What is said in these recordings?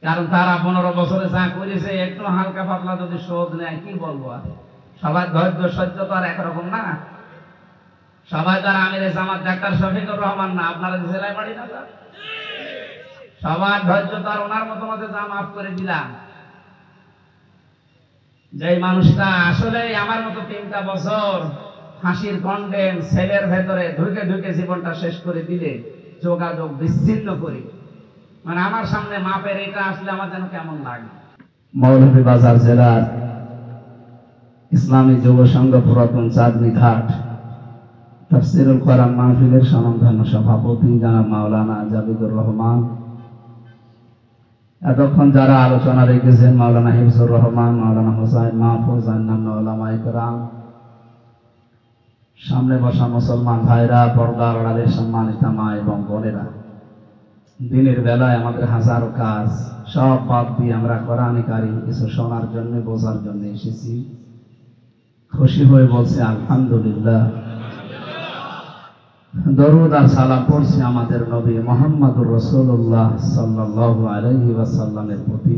কারণ তারা 15 বছরে যা করেছে একটু হালকা পাতলা যদি শোধ নেয় কি বলবো আর। সবার ধৈর্য সহ্য তো আর একরকম না। সবাই তার আমিরে জামাত ডাক্তার শফিকুর রহমান না, আপনারা জেলায় বাড়ি না, সবার ধৈর্য তার ওনার মতো মতো যা মাফ করে দিলাম। যে মানুষটা আসলে আমার মতো 3টা বছর ফাঁসির কন্ডেম সেলের ভেতরে ঢুকে ঢুকে জীবনটা শেষ করে দিলে, যোগাযোগ বিচ্ছিন্ন করে, মানে আমার সামনে মাপের এটা আসলে আমার যেন কেমন লাগে। মৌলভীবাজার জেলার ইসলামী যুব সংঘ পুরাতন চাঁদনী ঘাট তাফসীরুল কোরআন মাহফিলের স্বনামধন্য সভাপতি জনাব মাওলানা জাবিদুর রহমান, এতক্ষণ যারা আলোচনা রেখেছেন মাওলানা হিফজুর রহমান, মাওলানা হোসাইন মাহফুজ, অন্যান্য ওলামায়ে কেরাম, সামনে বসা মুসলমান ভাইরা, পর্দার আড়ালের সম্মানিত মা এবং বোনেরা, দিনের বেলায় আমাদের হাজারো কাজ সব বাদ দিয়ে আমরা কোরআনে কারীম কিছু শোনার জন্য, বোঝার জন্য এসেছি। খুশি হয়ে বলছি আলহামদুলিল্লাহ। দরুদ আর সালাম পড়ছি আমাদের নবী মুহাম্মদুর রাসূলুল্লাহ সাল্লাল্লাহু আলাইহি ওয়াসাল্লামের প্রতি।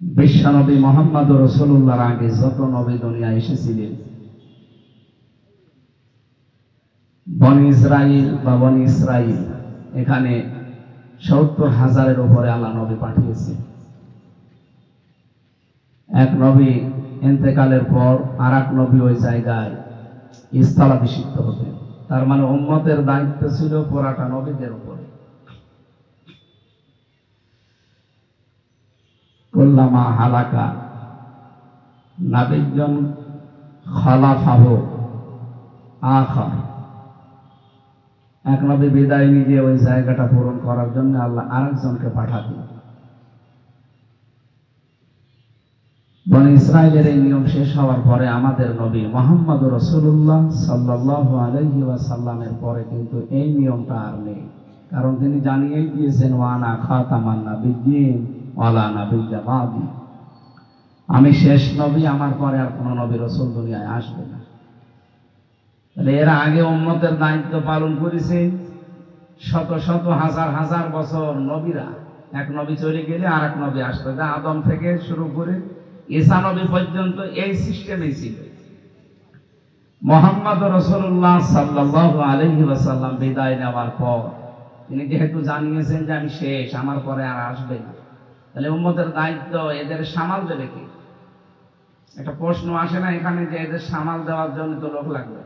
বিশ্বনবী মুহাম্মদুর রাসূলুল্লাহর আগে যত নবী দুনিয়ায় এসেছিলেন, বনি ইসরাইল বা বনি ইসরাইল, এখানে 70,000-এর উপরে আল্লাহ নবী পাঠিয়েছেন। এক নবী ইন্তেকালের পর আর এক নবী ওই জায়গায় স্থলাভিষিক্ত হতেন। তার মানে উম্মতের দায়িত্ব ছিল পুরাটা নবীদের উপরে। কুল্লামা হালাকা নাবিয়্যুন খালাফাহু আখার, এক নবী বিদায় নিয়ে ওই জায়গাটা পূরণ করার জন্য আল্লাহ আরেকজনকে পাঠাতেন। বনি ইসরাইলের এই নিয়ম শেষ হওয়ার পরে আমাদের নবী মুহাম্মদুর রাসূলুল্লাহ সাল্লাল্লাহু আলাইহি ওয়াসাল্লামের পরে কিন্তু এই নিয়মটা আর নেই। কারণ তিনি জানিয়েই দিয়েছেন, ওয়া আনা খাতামান নাবিয়্যিন ওয়া লা নাবিয়্যা বাদি, আমি শেষ নবী, আমার পরে আর কোনো নবী রাসূল দুনিয়ায় আসবে না। তাহলে এর আগে উম্মতের দায়িত্ব পালন করেছে শত শত হাজার হাজার বছর নবীরা। এক নবী চলে গেলে আর এক নবী আসবে। আদম থেকে শুরু করে ঈসা নবী পর্যন্ত এই সিস্টেমই ছিল। মুহাম্মদ রাসূলুল্লাহ সাল্লাল্লাহু আলাইহি ওয়াসাল্লাম বিদায় নেওয়ার পর তিনি যেহেতু জানিয়েছেন যে আমি শেষ, আমার পরে আর আসবে না, তাহলে উম্মতের দায়িত্ব এদের সামাল দেবে কে? একটা প্রশ্ন আসে না এখানে যে এদের সামাল দেওয়ার জন্য তো লোক লাগবে।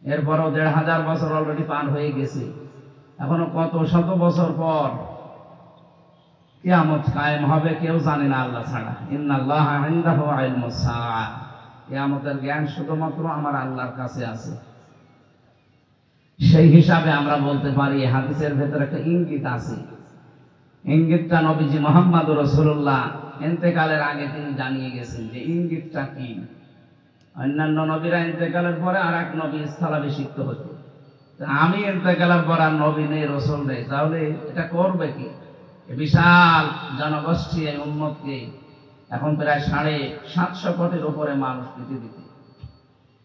এরপরও 1,500 বছর অলরেডি পার হয়ে গেছে, এখনো কত শত বছর পর কিয়ামত কায়েম হবে কেউ জানে না আল্লাহ ছাড়া। ইন্নাল্লাহা ইনদাহু ইলমুস সাআ, কিয়ামতের জ্ঞান শুধুমাত্র আমার আল্লাহর কাছে আছে। সেই হিসাবে আমরা বলতে পারি হাদিসের ভেতরে একটা ইঙ্গিত আছে। ইঙ্গিতটা নবীজি মুহাম্মদুর রাসূলুল্লাহ ইন্তেকালের আগে তিনি জানিয়ে গেছেন যে ইঙ্গিতটা কি। অন্যান্য নবীরা ইন্তেকালের পরে আর এক নবী স্থলাভিষিক্ত হতো, আমি ইন্তেকালের পর আর নবী নেই, রাসূল নেই, তাহলে এটা করবে কি? বিশাল জনগোষ্ঠী এই উম্মতকে, এখন প্রায় 750 কোটির উপরে মানুষ পৃথিবীতে,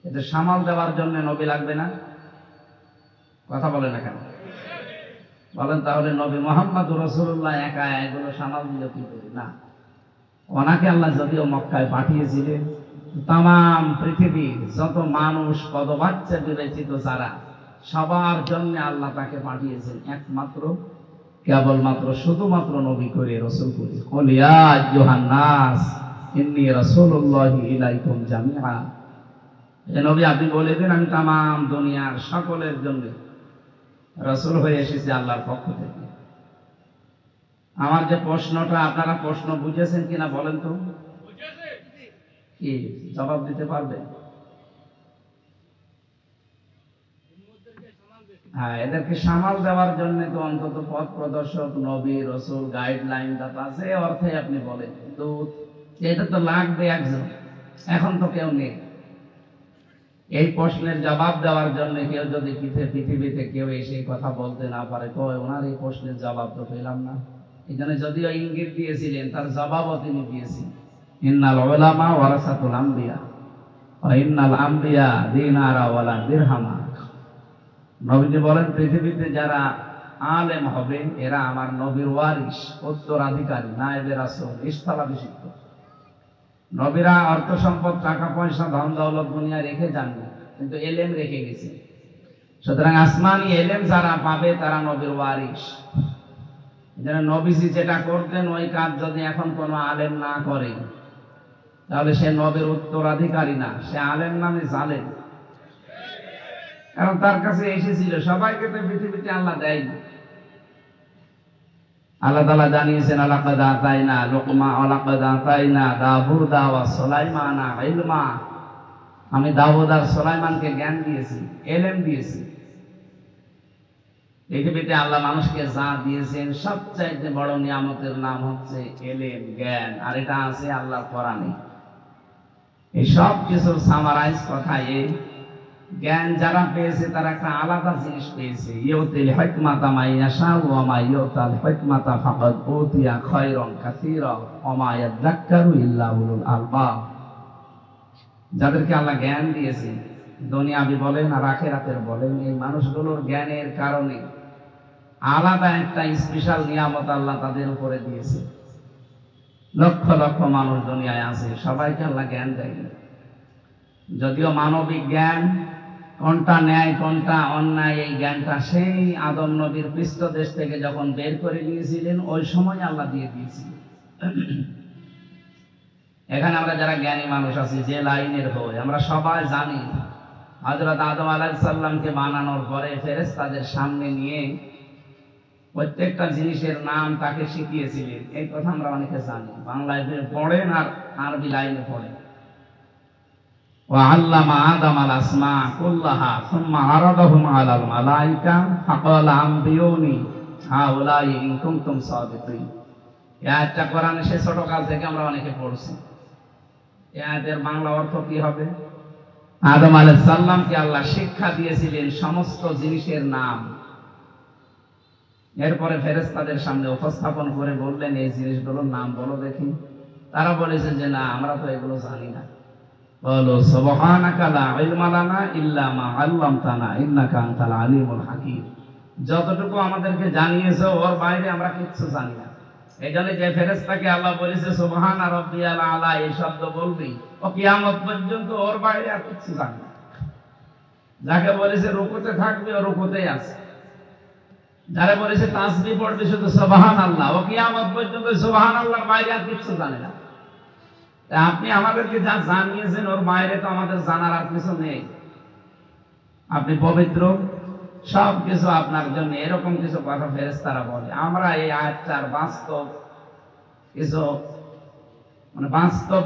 এদের সামাল দেওয়ার জন্য নবী লাগবে না? কথা বলে না কেন? বলেন তাহলে নবী মুহাম্মদুর রাসূলুল্লাহ একা এগুলো সামাল দিল কি করে? না, ওনাকে আল্লাহ যদিও মক্কায় পাঠিয়েছিলেন, তাম পৃথিবীর যত মানুষ পদবাচ্চা বিবেচিত যারা, সবার জন্য আল্লাহ তাকে পাঠিয়েছেন একমাত্র, কেবলমাত্র, শুধুমাত্র নবী করে, রাসূল করে। কুল ইয়া আইয়ুহান নাস ইন্নী রাসূলুল্লাহি ইলাইকুম জামিআ, হে নবী আপনি বলে দিন আমি তাম দুনিয়ার সকলের জন্য রাসূল হয়ে এসেছি আল্লাহর পক্ষ থেকে। আমার যে প্রশ্নটা, আপনারা প্রশ্ন বুঝেছেন কিনা বলেন তো? কি জবাব দিতে পারবে? হ্যাঁ, এদেরকে সামাল দেওয়ার জন্য তো অন্তত পথ প্রদর্শক নবী রাসূল গাইডলাইন দাতা আছে, অর্থে আপনি বলেন দূত, এটা তো লাগবে একজন। এখন তো কেউ নেই। এই প্রশ্নের জবাব দেওয়ার জন্য কেউ যদি পৃথিবীতে কেউ এসে কথা বলতে না পারে, তো ওনার এই প্রশ্নের জবাব তো পেলাম না। এই জন্য যদিও ইঙ্গিত দিয়েছিলেন, তার জবাবও তিনি দিয়েছেন। ইন্নাল উলামা ওয়ারাসাতুল আম্বিয়া ওয়া ইন্নাল আম্বিয়া দিনারা ওয়ালা দিরহামা। নবীজি বলেন পৃথিবীতে যারা আলেম হবে, এরা আমার নবীর ওয়ারিস, উত্তরাধিকারী, নায়েবে রাসূল, স্থলাভিষিক্ত। নবীরা অর্থ সম্পদ, টাকা পয়সা, ধন দৌলত দুনিয়া রেখে যাননি, কিন্তু এলেম রেখে গেছে। সুতরাং আসমানি এলেম যারা পাবে তারা নবীর ওয়ারিস। যেন নবীজি যেটা করতেন ওই কাজ যদি এখন কোনো আলেম না করে, তাহলে সে নবীর উত্তরাধিকারী না, সে আলেম নামে জালেম। কারণ তার কাছে এসেছিল, সবাইকে তো পৃথিবীতে আল্লাহ দেয়নি। আল্লাহ তাআলা জানিয়েছেন, লাকাদ আতাইনা লুকমান ওয়া লাকাদ আতাইনা দাউদা ওয়া সুলাইমানা ইলমা। আমি দাউদ আর সুলাইমানকে জ্ঞান দিয়েছি, এলেম দিয়েছি। পৃথিবীতে আল্লাহ মানুষকে যা দিয়েছেন সবচাইতে বড় নিয়ামতের নাম হচ্ছে এলেম, জ্ঞান। আর এটা আছে আল্লাহর কোরআনে। এই সব কিছুর সামারাইজ কথা এই, জ্ঞান যারা পেয়েছে তারা একটা আলাদা জিনিস পেয়েছে। ইউতিল হিকমাতা মান ইয়াশাউ ওয়া মা ইউতাল হিকমাতা ফাকাদ উতিয়া খায়রান কাসীরা ওয়া মা ইয়াযাক্কারু ইল্লা উলুল আলবাব। যাদেরকে আল্লাহ জ্ঞান দিয়েছে, দুনিয়াবি বলেন আর আখিরাতের বলেন, এই মানুষগুলোর জ্ঞানের কারণে আলাদা একটা স্পেশাল নিয়ামত আল্লাহ তাদের উপরে দিয়েছে। লক্ষ লক্ষ মানুষ দুনিয়ায় আছে, সবাইকে আল্লাহ জ্ঞান দেয়নি। যদিও মানবিক জ্ঞান কোনটা ন্যায় কোনটা অন্যায়, এই জ্ঞানটা সেই আদম নবীর পৃষ্ঠদেশ থেকে যখন বের করে নিয়েছিলেন ওই সময় আল্লাহ দিয়ে দিয়েছিলেন। এখানে আমরা যারা জ্ঞানী মানুষ আছি, যে লাইনের হই, আমরা সবাই জানি হযরত আদম আলাইহিস সালামকে বানানোর পরে ফেরেশতাদের সামনে নিয়ে প্রত্যেকটা জিনিসের নাম তাকে শিখিয়েছিলেন। এই কথা আমরা অনেকে জানি, বাংলায় পড়েন আর আরবি লাইনে পড়েন। وعلم آدم الأسماء كلها ثم عرضهم على الملائكة فقال أنبئوني هؤلاء إن كنتم صادقين। এই আয়াতটা কোরআনে সে ছোটকাল থেকে আমরা অনেকে পড়ছি। এই আয়াতের বাংলা অর্থ কি হবে? আদম আলাইহিস সালামকে আল্লাহ শিক্ষা দিয়েছিলেন সমস্ত জিনিসের নাম। এরপরে ফেরেশতাদের সামনে উপস্থাপন করে বললেন, এই জিনিসগুলোর নাম বলো দেখি। তারা বলেছে যে না, আমরা তো এগুলো জানি না। বলো সুবহানাকা লা ইলমা লানা ইল্লা মা আল্লামতানা ইন্নাকা আনতাল আলিমুল হাকীম। যতটুকু আমাদেরকে জানিয়েছো ওর বাইরে আমরা কিচ্ছু জানি না। এইজন্য যে ফেরেশতাকে আল্লাহ বলেছে সুবহানা রাব্বিয়াল আলা, এই শব্দ বলবি, ও কিয়ামত পর্যন্ত ওর বাইরে আর কিচ্ছু জানি না। যাকে বলেছে রুকুতে থাকবে ও রুকুতেই আছে, যারা বলেছে তাসবিহ পড়বে শুধু সুবহানাল্লাহ, ও কিয়ামত পর্যন্ত সুবহানাল্লাহর বাইরে আর কিচ্ছু জানে না। আপনি আমাদেরকে যা জানিয়েছেন ওর বাইরে তো আমাদের জানার আর কিছু নেই। আপনি পবিত্র, সব কিছু আপনার জন্য, এরকম কিছু কথা ফেরেশতারা বলে। আমরা এই আয়াতটার বাস্তব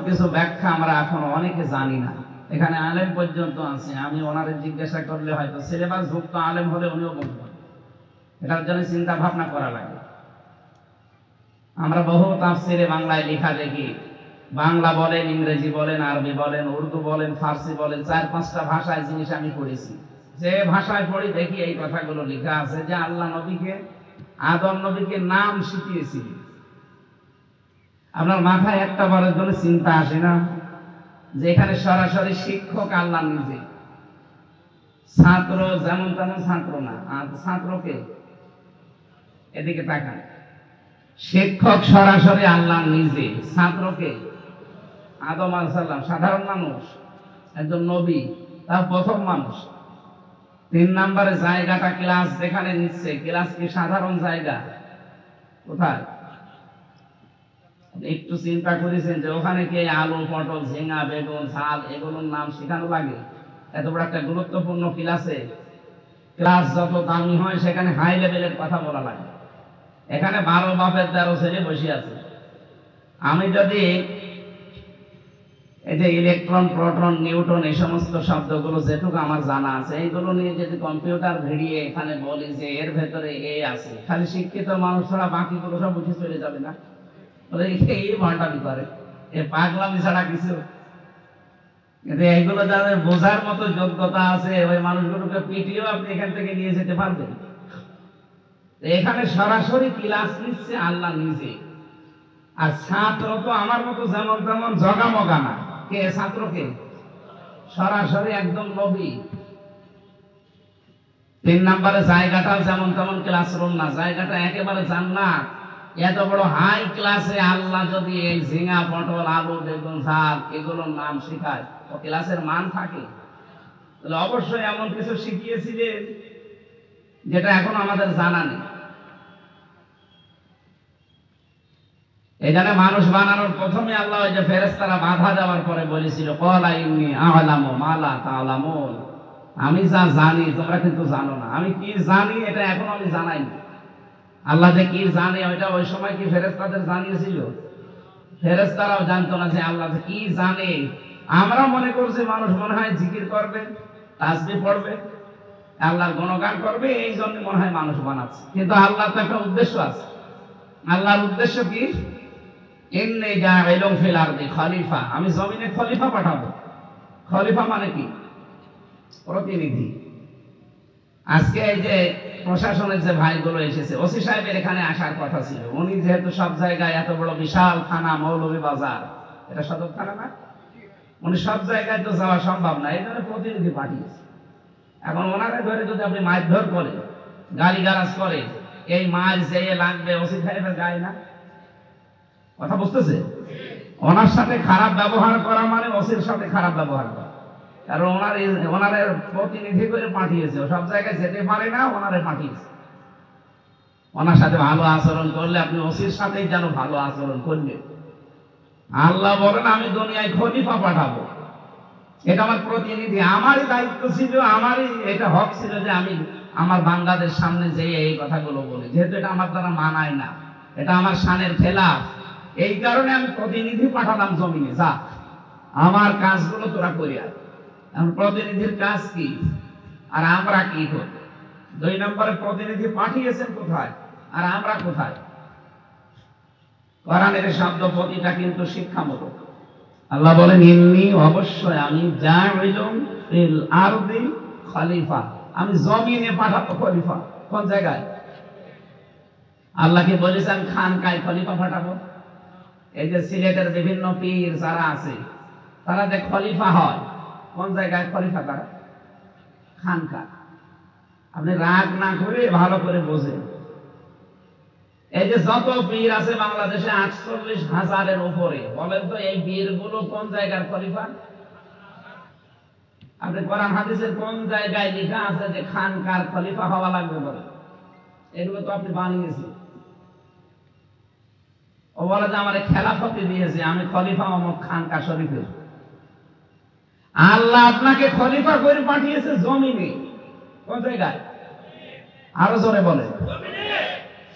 কিছু ব্যাখ্যা আমরা এখন অনেকে জানি না। এখানে আলেম পর্যন্ত আছে, আমি ওনারে জিজ্ঞাসা করলে হয়তো সিলেবাস ভুক্ত আলেম হলে উনিও বলবেন। এটার জন্য চিন্তা ভাবনা করা লাগে। আমরা বহু তাফসিরে বাংলায় লেখা দেখি, বাংলা বলেন, ইংরেজি বলেন, আরবি বলেন, উর্দু বলেন, ফার্সি বলেন, 4-5টা ভাষায় জিনিস আমি পড়েছি। যে ভাষায় পড়ি দেখি এই কথাগুলো লেখা আছে যে আল্লাহ নবীকে, আদম নবীকে নাম শিখিয়েছিলেন। আপনার মাথায় একটা বারের জন্য চিন্তা আসে না যে এখানে সরাসরি শিক্ষক আল্লাহ নিজে, ছাত্র যেমন তেমন ছাত্র না। আর ছাত্রকে এদিকে তাকান, শিক্ষক সরাসরি আল্লাহ নিজে, ছাত্রকে আদম আলাইহিস সালাম, সাধারণ মানুষ, একজন নবী, তার প্রথম মানুষ। 3 নম্বরে জায়গাটা ক্লাস যেখানে নিচ্ছে, ক্লাস কি সাধারণ জায়গা? কোথায়? একটু চিন্তা করেছেন যে ওখানে কি আলু, পটল, ঝিঙ্গা, বেগুন, ঝাল এগুলোর নাম শেখানো লাগে? এত বড় একটা গুরুত্বপূর্ণ ক্লাসে, ক্লাস যত দামি হয় সেখানে হাই লেভেলের কথা বলা লাগে। এখানে 12 বাপের 13 ছেলে বসে আছে। আমি যদি এই যে ইলেকট্রন, প্রোটন, নিউটন, এই সমস্ত শব্দগুলো যেটুকু আমার জানা আছে, এইগুলো নিয়ে যদি কম্পিউটার ভিড়িয়ে এখানে বলি যে এর ভেতরে এ আছে, খালি শিক্ষিত মানুষ ছাড়া বাকিগুলো সব বুঝে চলে যাবে না? বলে এই ভয়টামি করে, এ পাগলামি ছাড়া কিছু। কিন্তু এইগুলো যাদের বোঝার মতো যোগ্যতা আছে, ওই মানুষগুলোকে পিটিয়েও আপনি এখান থেকে নিয়ে যেতে পারবেন। এখানে সরাসরি ক্লাস নিচ্ছে আল্লাহ নিজে। আর ছাত্র তো আমার মতো যেমন তেমন জগামগা না। কে ছাত্রকে? সরাসরি একদম নবী। তিন নম্বরে জায়গাটা যেমন তেমন ক্লাসরুম না, জায়গাটা একেবারে জান্নাত। এত বড় হাই ক্লাসে আল্লাহ যদি এই ঝিঙা, পটল, আলু, বেগুন, ঝাল এগুলোর নাম শেখায়, ও ক্লাসের মান থাকে? তাহলে অবশ্যই এমন কিছু শিখিয়েছিলেন যেটা এখন আমাদের জানা নেই। এই জন্য মানুষ বানানোর প্রথমে আল্লাহ ওই যে ফেরেশতারা বাধা দেওয়ার পরে বলেছিল, ক্বালা ইন্নী আ'লামু মা লা তা'লামুন, আমি যা জানি তোমরা কিন্তু জানো না। আমি কি জানি এটা এখন আমি জানাই না। আল্লাহ যে কি জানে ওইটা ওই সময় কি ফেরেশতাদের জানিয়েছিল? ফেরেশতারাও জানতো না যে আল্লাহ যে কি জানে। আমরা মনে করছি মানুষ মনে হয় জিকির করবে, তাসবিহ পড়বে, আল্লাহর গুণগান করবে, এই জন্য মনে হয় মানুষ বানাচ্ছে। কিন্তু আল্লাহর তো একটা উদ্দেশ্য আছে। আল্লাহর উদ্দেশ্য কি? ইন্নী জাইলুন ফিল আরদি খলিফা, আমি জমিনে খলিফা পাঠাবো। খলিফা মানে কি? প্রতিনিধি। আজকে এই যে প্রশাসনের যে ভাইগুলো এসেছে, ওসি সাহেবের এখানে আসার কথা ছিল। উনি যেহেতু সব জায়গায় এত বড় বিশাল থানা, মৌলভীবাজার, এটা সদর থানা না, উনি সব জায়গায় তো যাওয়া সম্ভব না, এই জন্য প্রতিনিধি পাঠিয়েছে। এখন ওনারা ধরে যদি আপনি মারধর করে, গালিগালাজ করে, এই মার যেয়ে লাগবে ওসি সাহেবের গায়ে না? কথা বুঝতেছে? ওনার সাথে খারাপ ব্যবহার করা মানে ওসির সাথে খারাপ ব্যবহার করা। কারণ ওনার প্রতিনিধি করে পাঠিয়েছে, সব জায়গায় যেতে পারে না, ওনারে পাঠিয়েছে। ওনার সাথে ভালো আচরণ করলে আপনি ওসির সাথেই যেন ভালো আচরণ করলে। আল্লাহ বলেন আমি দুনিয়ায় খলিফা পাঠাবো, এটা আমার প্রতিনিধি, আমারই দায়িত্ব ছিল, আমারই এটা হক ছিল যে আমি আমার বান্দাদের সামনে যেয়ে এই কথাগুলো বলি। যেহেতু এটা আমার দ্বারা মানায় না, এটা আমার শানের খেলাফ, এই কারণে আমি প্রতিনিধি পাঠালাম জমিনে, যা আমার কাজগুলো তোরা করিয়া। এখন প্রতিনিধির কাজ কি আর আমরা কি করব? দুই নম্বরে প্রতিনিধি পাঠিয়েছেন কোথায় আর আমরা কোথায়? কোরআনের শব্দ প্রতিটা কিন্তু শিক্ষামূলক। আল্লাহ বলেন ইন্নী, অবশ্যই আমি জাইলুন ফিল আরদি খলিফা, আমি জমিনে পাঠাবো খলিফা। কোন জায়গায়? আল্লাহকে বলেছেন খানকায় খলিফা পাঠাবো। এই যে সিলেটের বিভিন্ন পীর যারা আছে, তারা যে খলিফা হয়, কোন জায়গায় খলিফা? তারা খানকা। আপনি রাগ না করে ভালো করে বোঝেন। এই যে যত পীর আছে বাংলাদেশে 48,000-এর উপরে, বলেন তো এই পীরগুলো কোন জায়গার খলিফা? আপনি কোরআন হাদিসের কোন জায়গায় লেখা আছে যে খানকার খলিফা হওয়া লাগবে? বলে এগুলো তো আপনি বানিয়েছেন। ও বলে যে আমার খেলাফতি দিয়েছে, আমি খলিফা অমুক খানকা শরীফের। আল্লাহ আপনাকে খলিফা করে পাঠিয়েছে জমিনে। কোন জায়গায়? আরো জোরে বলে।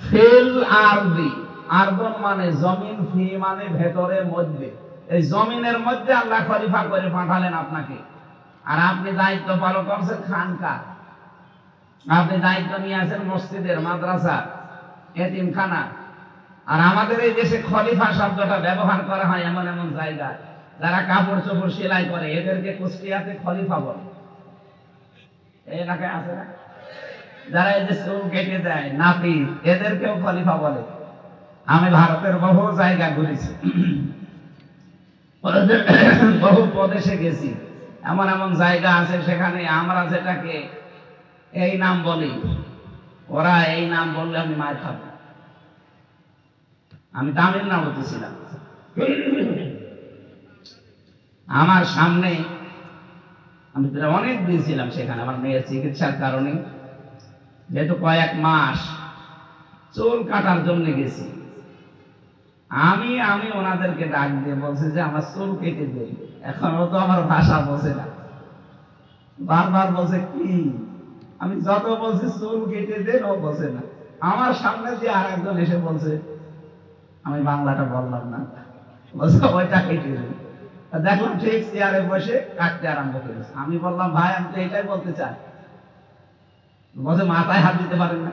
ফিল আরদি, আরদন মানে জমিন, ফি মানে ভেতরে, মধ্যে। এই জমিনের মধ্যে আল্লাহ খলিফা করে পাঠালেন আপনাকে। আর আপনি দায়িত্ব পালন করছেন খানকা, আপনি দায়িত্ব নিয়ে আছেন মসজিদের, মাদ্রাসা, এতিমখানা। আর আমাদের এই দেশে খলিফা শব্দটা ব্যবহার করা হয় এমন এমন জায়গায়, যারা কাপড় চোপড় সেলাই করে, এদেরকে কুষ্টিয়াতে খলিফা বলে। এই এলাকায় আছে না? যারা এই যে চুল কেটে দেয়, নাপিত, এদেরকেও খলিফা বলে। আমি ভারতের বহু জায়গা ঘুরেছি, বহু প্রদেশে গেছি। এমন এমন জায়গা আছে সেখানে আমরা যেটাকে এই নাম বলি, ওরা এই নাম বললে আমি মার খাবো। আমি তামিলনাড়ুতে ছিলাম, আমার সামনে আমি অনেক দিন ছিলাম সেখানে আমার মেয়ের চিকিৎসার কারণে। যেহেতু কয়েক মাস চুল কাটার জন্য গেছি, আমি ওনাদেরকে ডাক দিয়ে বলছি যে আমার চুল কেটে দেই। এখনো তো আমার ভাষা বোঝে না, বারবার বলছে কি, আমি যত বলছি চুল কেটে দেন ও বোঝে না। আমার সামনে দিয়ে আর একজন এসে বলছে, আমি বাংলাটা বললাম না, বলছে ওইটা কেটে দেন। দেখলাম ঠিক চেয়ারে বসে কাটতে আরম্ভ করেছে। আমি বললাম ভাই আমি তো এটাই বলতে চাই। বলছে মাথায় হাত দিতে পারেন না।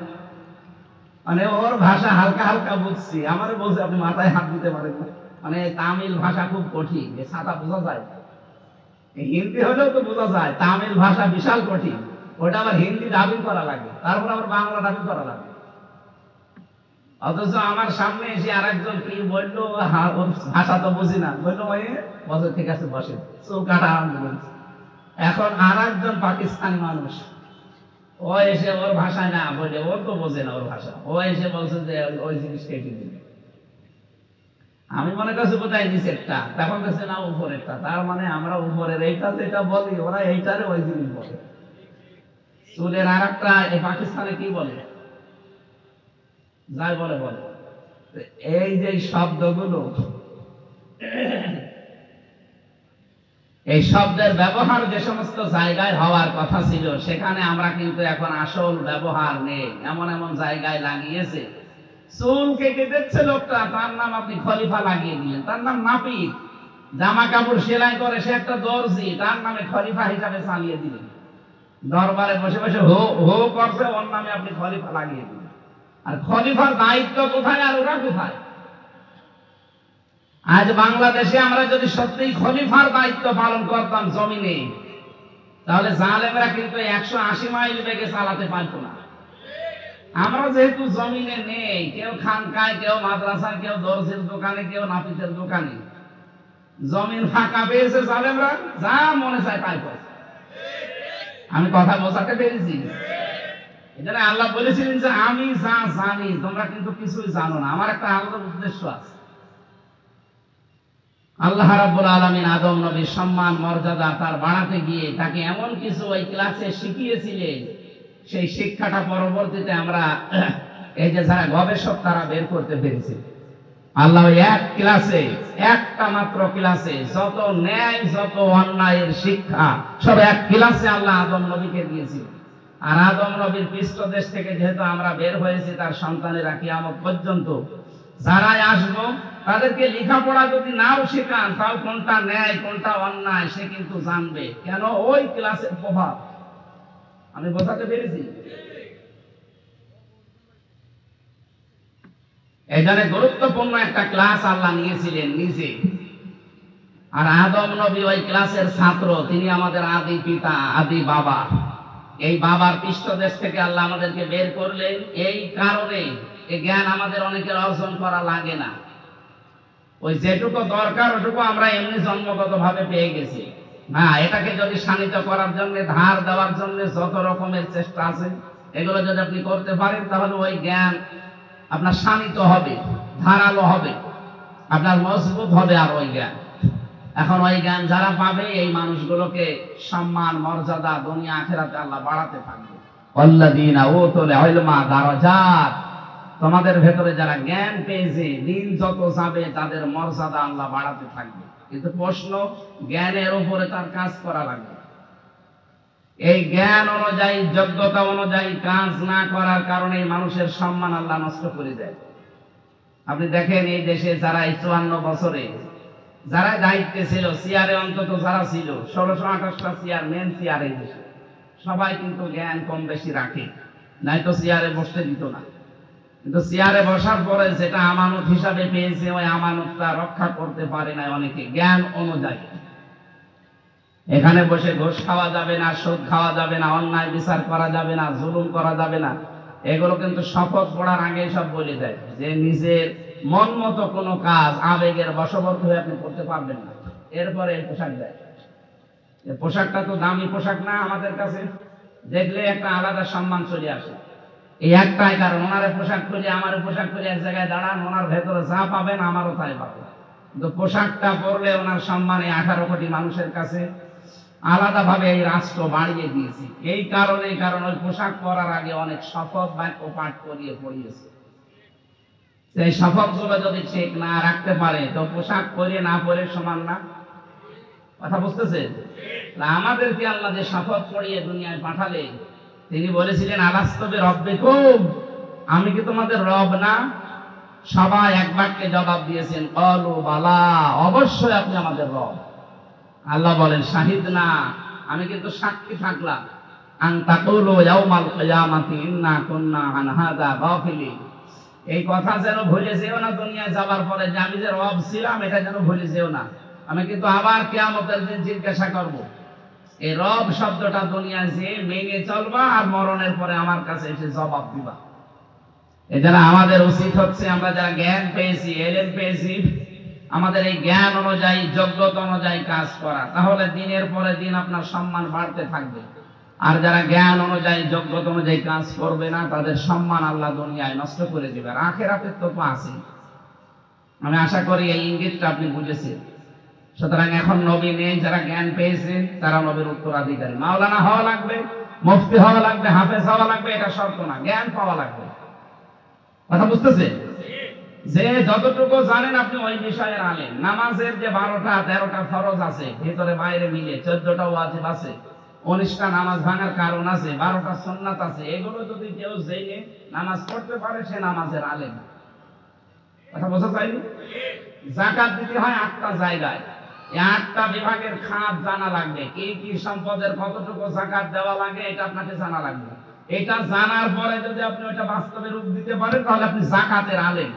মানে ওর ভাষা হালকা হালকা বুঝছি, আমারে বলছে আপনি মাথায় হাত দিতে পারেন না। মানে তামিল ভাষা খুব কঠিন, এ ছাতা বোঝা যায়, হিন্দি হলেও তো বোঝা যায়, তামিল ভাষা বিশাল কঠিন। ওটা আবার হিন্দি ডাবিং করা লাগে, তারপর আবার বাংলা ডাবিং করা লাগে। অথচ আমার সামনে এসে আর একজন কি বললো, ওর ভাষা তো বুঝি না, বললো ওই বছর ঠিক আছে বসে, চুল কাটা আরম্ভ করেছে। এখন আর একজন পাকিস্তানি মানুষ, ও এসে ওর ভাষায় না বলে, ওর তো বোঝে না ওর ভাষা, ও এসে বলছে যে ওই জিনিস কেটে দিবে। আমি মনে করছি বোধহয় নিচেরটা, তখন দেখছে না উপরেরটা। তার মানে আমরা উপরের এইটা যেটা বলি, ওরা এইটারে ওই জিনিস বলে। চুলের আর একটা পাকিস্তানে কি বলে, যাই বলে বলে। এই যে শব্দগুলো, এই শব্দের ব্যবহার যে সমস্ত জায়গায় হওয়ার কথা ছিল, সেখানে আমরা কিন্তু এখন আসল ব্যবহার নেই, এমন এমন জায়গায় লাগিয়েছে। চুল কেটে দিচ্ছে লোকটা, তার নাম আপনি খলিফা লাগিয়ে দিলেন। তার নাম নাপিত। জামা কাপড় সেলাই করে, সে একটা দর্জি, তার নামে খলিফা হিসাবে চালিয়ে দিলেন। দরবারে বসে বসে হো হো করছে, ওর নামে আপনি খলিফা লাগিয়ে দিলেন। আর খলিফার দায়িত্ব কোথায়, আর ওরা কোথায়? আজ বাংলাদেশে আমরা যদি সত্যি খলিফার দায়িত্ব পালন করতাম জমিনে, তাহলে জালেমরা কিন্তু 180 মাইল বেগে চালাতে পারতো না। আমরা যেহেতু জমিনে নেই, কেউ খানকায়, কেউ মাদ্রাসায়, কেউ দর্জির দোকানে, কেউ নাপিতের দোকানে, জমিন ফাঁকা পেয়েছে জালেমরা, যা মনে চায় তাই করে। আমি কথা বোঝাতে পেরেছি? এখানে আল্লাহ বলেছিলেন যে আমি যা জানি তোমরা কিন্তু কিছুই জানো না। আমার একটা আলাদা উদ্দেশ্য আছে। আল্লাহ রাব্বুল আলামিন আদম নবীর সম্মান মর্যাদা তার বাড়াতে গিয়ে তাকে এমন কিছু ওই ক্লাসে শিখিয়েছিলেন, সেই শিক্ষাটা পরবর্তীতে আমরা এই যে যারা গবেষক তারা বের করতে পেরেছি। আল্লাহ এক ক্লাসে, একটা মাত্র ক্লাসে যত ন্যায় যত অন্যায়ের শিক্ষা সব এক ক্লাসে আল্লাহ আদম নবীকে দিয়েছিল। আর আদম নবীর পৃষ্ঠদেশ থেকে যেহেতু আমরা বের হয়েছি, তার সন্তানেরা কিয়ামত পর্যন্ত যারাই আসবো, তাদেরকে লেখাপড়া যদি নাও শেখান, তাও কোনটা ন্যায় কোনটা অন্যায় সে কিন্তু জানবে। কেন? ওই ক্লাসের প্রভাব। আমি বোঝাতে পেরেছি? এই জন্য গুরুত্বপূর্ণ একটা ক্লাস আল্লাহ নিয়েছিলেন নিজে। আর আদম নবী ওই ক্লাসের ছাত্র, তিনি আমাদের আদি পিতা, আদি বাবা। এই বাবার পৃষ্ঠদেশ থেকে আল্লাহ আমাদেরকে বের করলেন। এই কারণে এই জ্ঞান আমাদের অনেকের অর্জন করা লাগে না। ওই যেটুকু দরকার ওটুকু আমরা এমনি জন্মগত ভাবে পেয়ে গেছি। না, এটাকে যদি শানিত করার জন্য, ধার দেওয়ার জন্য যত রকমের চেষ্টা আছে, এগুলো যদি আপনি করতে পারেন, তাহলে ওই জ্ঞান আপনার শানিত হবে, ধারালো হবে, আপনার মজবুত হবে। আর ওই জ্ঞান, এখন ওই জ্ঞান যারা পাবে, এই মানুষগুলোকে সম্মান মর্যাদা দুনিয়া আখিরাতে আল্লাহ বাড়াতে থাকবে। আল্লাযীনা উতুল ইলমা দারাজাত, তোমাদের ভেতরে যারা জ্ঞান পেয়েছে, দিন যত যাবে তাদের মর্যাদা আল্লাহ বাড়াতে থাকবে। কিন্তু প্রশ্ন, জ্ঞানের উপরে তার কাজ করা লাগবে। এই জ্ঞান অনুযায়ী, যোগ্যতা অনুযায়ী কাজ না করার কারণে মানুষের সম্মান আল্লাহ নষ্ট করে দেয়। আপনি দেখেন, এই দেশে যারা 54 বছরে যারা দায়িত্বে ছিল, চেয়ারে অন্তত যারা ছিল, 1628টা চেয়ার, মেন চেয়ার এই দেশে, সবাই কিন্তু জ্ঞান কম বেশি রাখে, নাই তো চেয়ারে বসতে দিত না। কিন্তু চেয়ারে বসার পরে যেটা আমানত হিসাবে পেয়েছে, ওই আমানতটা রক্ষা করতে পারে না অনেকে জ্ঞান অনুযায়ী। এখানে বসে ঘুষ খাওয়া যাবে না, সুদ খাওয়া যাবে না, অন্যায় বিচার করা যাবে না, জুলুম করা যাবে না। এগুলো কিন্তু শপথ পড়ার আগে সব বলে দেয় যে নিজের মন মতো কোনো কাজ আবেগের বশবর্তী হয়ে আপনি করতে পারবেন না। এরপরে এই পোশাক দেয়। এই পোশাকটা তো দামি পোশাক না, আমাদের কাছে দেখলে একটা আলাদা সম্মান চলে আসে। এই একটাই কারণ, ওনারে পোশাক করি আমারও পোশাক করি, এক জায়গায় দাঁড়ান, ওনার ভেতরে যা পাবেন আমারও তাই পাবেন। কিন্তু পোশাকটা পরলে ওনার সম্মানে 18 কোটি মানুষের কাছে আলাদাভাবে এই রাষ্ট্র বাড়িয়ে দিয়েছে। এই কারণে, কারণ ওই পোশাক পরার আগে অনেক শপথ বাক্য পাঠ করিয়ে পড়িয়েছে। সেই শপথগুলো যদি ঠিক না রাখতে পারে, তো পোশাক পরে না পরে সমান না। কথা বুঝতেছেন? আমাদেরকে আল্লাহ যে শপথ পড়িয়ে দুনিয়ায় পাঠালেন, তিনি বলেছিলেন আলাস্তু বিরাব্বিকুম, আমি কি তোমাদের রব না? সবাই এক বাক্যে জবাব দিয়েছেন, ক্বালু বালা, অবশ্যই আপনি আমাদের রব। আল্লাহ বলেন শাহিদনা, আমি কিন্তু সাক্ষী থাকলাম, আন তাকুলু ইয়াউমাল কিয়ামাতি ইন্না কুন্না আন হাযা গাফিলিন। এই কথা যেন ভুলে যেও না দুনিয়ায় যাবার পরে, যে আমি যে রব ছিলাম এটা যেন ভুলে যেও না। আমি কিন্তু আবার কিয়ামতের দিন জিজ্ঞাসা করব। এই রব শব্দটা দুনিয়ায় যে মেনে চলবা, আর মরণের পরে আমার কাছে এসে জবাব দিবা। এজন্য আমাদের উচিত হচ্ছে, আমরা যারা জ্ঞান পেয়েছি, এলেম পেয়েছি, আমাদের এই জ্ঞান অনুযায়ী, যোগ্যতা অনুযায়ী কাজ করা। তাহলে দিনের পরে দিন আপনার সম্মান বাড়তে থাকবে। আর যারা জ্ঞান অনুযায়ী যোগ্যতা অনুযায়ী কাজ করবে না তাদের সম্মান আল্লাহ দুনিয়ায় নষ্ট করে দেবে, আর আখিরাতের তো আছে। আমি আশা করি এই ইঙ্গিতটা আপনি বুঝেছেন। সুতরাং এখন নবী নেই, যারা জ্ঞান পেয়েছেন তারা নবীর উত্তরাধিকারী। মাওলানা হওয়া লাগবে, মুফতি হওয়া লাগবে, হাফেজ হওয়া লাগবে, এটা শর্ত না, জ্ঞান পাওয়া লাগবে। কথা বুঝতেছে? যে যতটুকু জানেন আপনি ওই বিষয়ের আলেম। নামাজের যে 12টা 13টা ফরজ আছে, ভিতরে বাইরে মিলে 14টা ওয়াজিব আছে, 19টা নামাজ ভাঙার কারণ আছে, 12টা সুন্নাত আছে, এগুলো যদি কেউ জেনে নামাজ পড়তে পারে সে নামাজের আলেম। কথা বোঝা যায়নি? যাকাত দিতে হয় 8টা জায়গায়, এই 8টা বিভাগের খাত জানা লাগবে। কি কি সম্পদের কতটুকু যাকাত দেওয়া লাগে এটা আপনাকে জানা লাগবে। এটা জানার পরে যদি আপনি ওটা বাস্তবে রূপ দিতে পারেন তাহলে আপনি যাকাতের আলেম।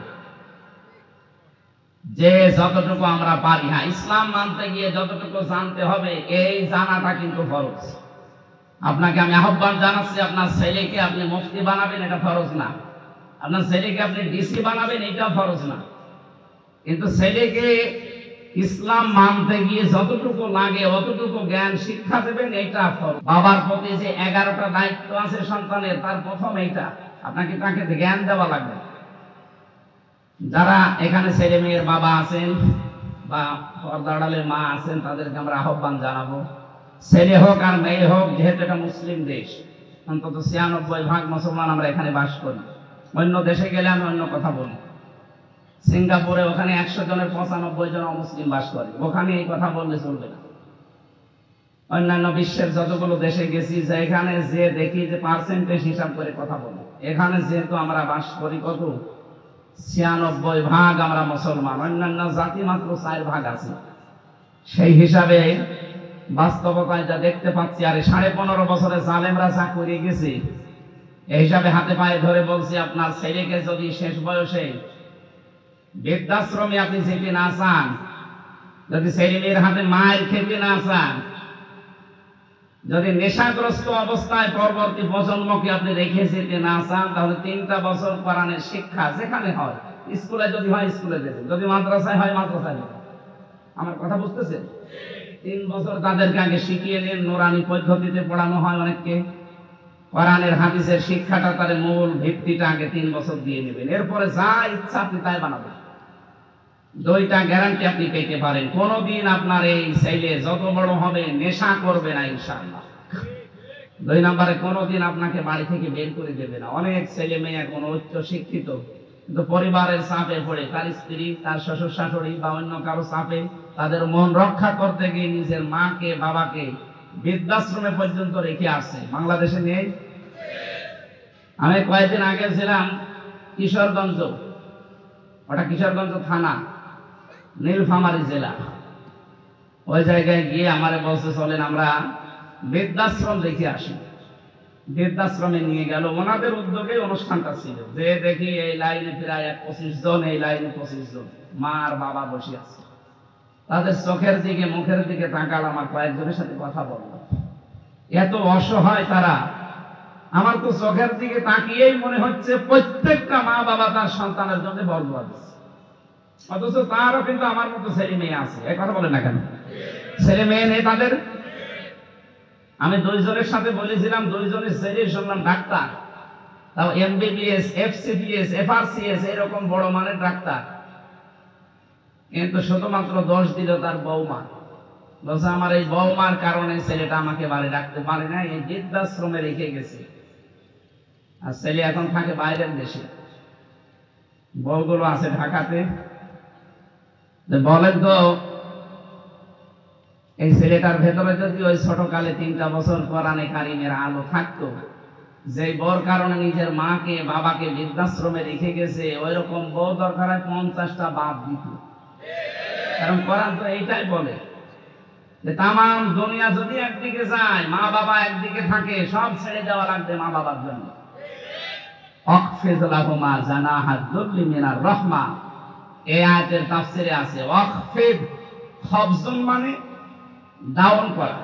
যে যতটুকু আমরা পারি, হ্যাঁ ইসলাম মানতে গিয়ে যতটুকু জানতে হবে এই জানাটা কিন্তু ফরজ। আপনাকে আমি আহ্বান জানাচ্ছি, আপনার ছেলেকে আপনি মুফতি বানাবেন এটা ফরজ না, আপনার ছেলেকে আপনি ডিসি বানাবেন এটা ফরজ না, কিন্তু ছেলেকে ইসলাম মানতে গিয়ে যতটুকু লাগে অতটুকু জ্ঞান শিক্ষা দেবেন এটা ফরজ। বাবার প্রতি যে 11টা দায়িত্ব আছে সন্তানের, তার প্রথম এইটা, আপনাকে তাকে জ্ঞান দেওয়া লাগবে। যারা এখানে ছেলে মেয়ের বাবা আছেন বা পর্দাড়ালের মা আছেন তাদেরকে আমরা আহ্বান জানাবো, ছেলে হোক আর মেয়ে হোক, যেহেতু এটা মুসলিম দেশ, অন্তত 96% মুসলমান আমরা এখানে বাস করি। অন্য দেশে গেলে আমি অন্য কথা বলি। সিঙ্গাপুরে ওখানে 100 জনের 95 জন অমুসলিম বাস করে, ওখানে এই কথা বললে চলবে না। অন্যান্য বিশ্বের যতগুলো দেশে গেছি, যেখানে যে দেখি যে পার্সেন্টেজ হিসাব করে কথা বলি, এখানে যেহেতু আমরা বাস করি কত 96% আমরা মুসলমান, অন্যান্য জাতি মাত্র 4% আছে। সেই হিসাবে বাস্তবতায় যা দেখতে পাচ্ছি, আরে 15.5 বছরে জালেমরা যা করে গেছে, এই হিসাবে হাতে পায়ে ধরে বলছি, আপনার ছেলেকে যদি শেষ বয়সে বৃদ্ধাশ্রমে আপনি যেতে না চান, যদি ছেলে মেয়ের হাতে মায়ের খেতে না চান, যদি নেশাগ্রস্ত অবস্থায় পরবর্তী প্রজন্মকে আপনি রেখে যেতে না চান, তাহলে 3টা বছর কোরআনের শিক্ষা যেখানে হয়, স্কুলে যদি হয় স্কুলে দেবেন, যদি মাদ্রাসায় হয় মাদ্রাসায় দেবেন। আমার কথা বুঝতেছেন? 3 বছর তাদেরকে আগে শিখিয়ে নিন, নুরানি পদ্ধতিতে পড়ানো হয় অনেককে, কোরআনের হাদিসের শিক্ষাটা তার মূল ভিত্তিটা আগে 3 বছর দিয়ে নেবেন, এরপরে যা ইচ্ছা আপনি তাই বানাবেন। 2টা গ্যারান্টি আপনি পেতে পারেন, কোনদিন আপনার এই ছেলে যত বড় হবে নেশা করবে না ইনশাআল্লাহ। 2 নম্বরে, কোনদিন আপনাকে বাড়ি থেকে বের করে দেবে না। অনেক ছেলে মেয়ে এখন উচ্চ শিক্ষিত, কিন্তু পরিবারের চাপে পড়ে, তার স্ত্রী, তার শ্বশুর শাশুড়ি বা অন্য কারো চাপে তাদের মন রক্ষা করতে গিয়ে নিজের মাকে বাবাকে বৃদ্ধাশ্রমে পর্যন্ত রেখে আসছে। বাংলাদেশে নেই? আমি কয়েকদিন আগে ছিলাম কিশোরগঞ্জ, ওটা কিশোরগঞ্জ থানা, নীলফামারী জেলা। ওই জায়গায় গিয়ে আমারে বলছে চলেন আমরা বৃদ্ধাশ্রম দেখে আসি। বৃদ্ধাশ্রমে নিয়ে গেল, ওনাদের উদ্যোগে অনুষ্ঠানটা ছিল। যে দেখি এই লাইনে প্রায় 25 জন, এই লাইনে 25 জন মা আর বাবা বসে আছে। তাদের চোখের দিকে মুখের দিকে তাকাল, আমার কয়েকজনের সাথে কথা বলল। এত অসহায় তারা, আমার তো চোখের দিকে তাকিয়েই মনে হচ্ছে প্রত্যেকটা মা বাবা তার সন্তানের জন্য বরদোয়া দিচ্ছে, অথচ তারও কিন্তু আমার মতো ছেলে মেয়ে আছে। এই কথা বলে না কেন? ছেলে মেয়ে নেই তাদের? আমি 2 জনের সাথে বলেছিলাম, 2 জনের ছেলে শুনলাম ডাক্তার, তাও এমবিবিএস, এফসিপিএস, এফআরসিএস এরকম বড় মানের ডাক্তার, কিন্তু শুধুমাত্র দোষ দিল তার বৌমা। বলছে আমার এই বৌমার কারণে ছেলেটা আমাকে বাড়ি রাখতে পারে না, এই বৃদ্ধাশ্রমে রেখে গেছে। আর ছেলে এখন থাকে বাইরের দেশে, বউগুলো আছে ঢাকাতে। বলেন তো, এই ছেলেটার ভেতরে যদি ওই ছোটকালে 3টা বছর কোরআনে কারিমের আলো থাকতো, যে বউর কারণে নিজের মাকে বাবাকে বৃদ্ধাশ্রমে রেখে গেছে, ওই রকম বউ দরকার 50টা বাপ দিত। কারণ কোরআন তো এইটাই বলে যে তাম দুনিয়া যদি একদিকে যায়, মা বাবা একদিকে থাকে, সব ছেড়ে দেওয়া লাগবে মা বাবার জন্য। ওয়াকফিদ লাহুমা জানাহা যুল্লি মিনার রাহমা, এই আয়াতের তাফসিরে আছে ওয়াকফিদ, খবজুন মানে ডাউন করা,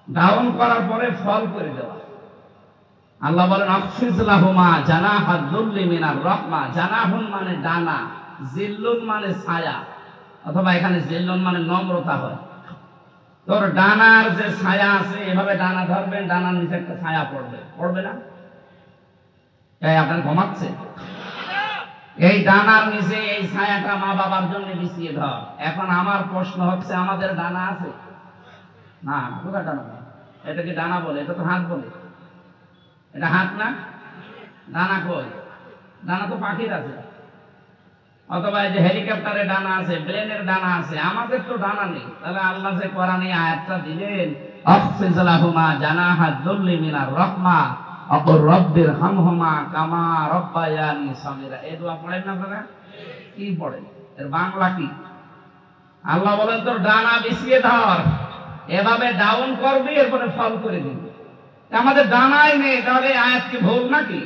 ডাউন করার পরে ফল করে দেওয়া। আল্লাহ বলেন ওয়াকফিদ লাহুমা জানাহা যুল্লি মিনার রাহমা। জানাহুন মানে ডানা, জিল্লুন মানে ছায়া, অথবা এখানে জিল্লুন মানে নম্রতা হয়। তো তোর ডানার যে ছায়া আছে, এভাবে ডানা ধরবেন, ডানার নিচে একটা ছায়া পড়বে, পড়বে না? এই আপনার ঘুমাচ্ছে, এই ডানার নিচে এই ছায়াটা মা বাবার জন্য বিছিয়ে ধর। এখন আমার প্রশ্ন হচ্ছে, আমাদের ডানা আছে? না, কোথায় ডানা? এটা কি ডানা বলে? এটা তো হাত বলে। এটা হাত না? ডানা কই? ডানা তো পাখির আছে। অথবা এই যে হেলিকপ্টারে ডানা আছে, প্লেনের ডানা আছে, আমাদের তো ডানা নেই। তাহলে আল্লাহ যে কোরআনে আয়াতটা দিলেন, আখফিজ লাহুমা জানাহা যুল্লি মিনার রাহমা আকুর রব্বির হামহুমা কামা রাব্বায়ানি সাগীরা। এই দোয়া পড়েন না আপনারা? কি পড়েন? এর বাংলা কি? আল্লাহ বলেন তোর ডানা বিছিয়ে ধর, এভাবে ডাউন করবি, এরপরে ফল করে দিবি। আমাদের ডানাই নেই, তাহলে আয়াত কি ভুল নাকি?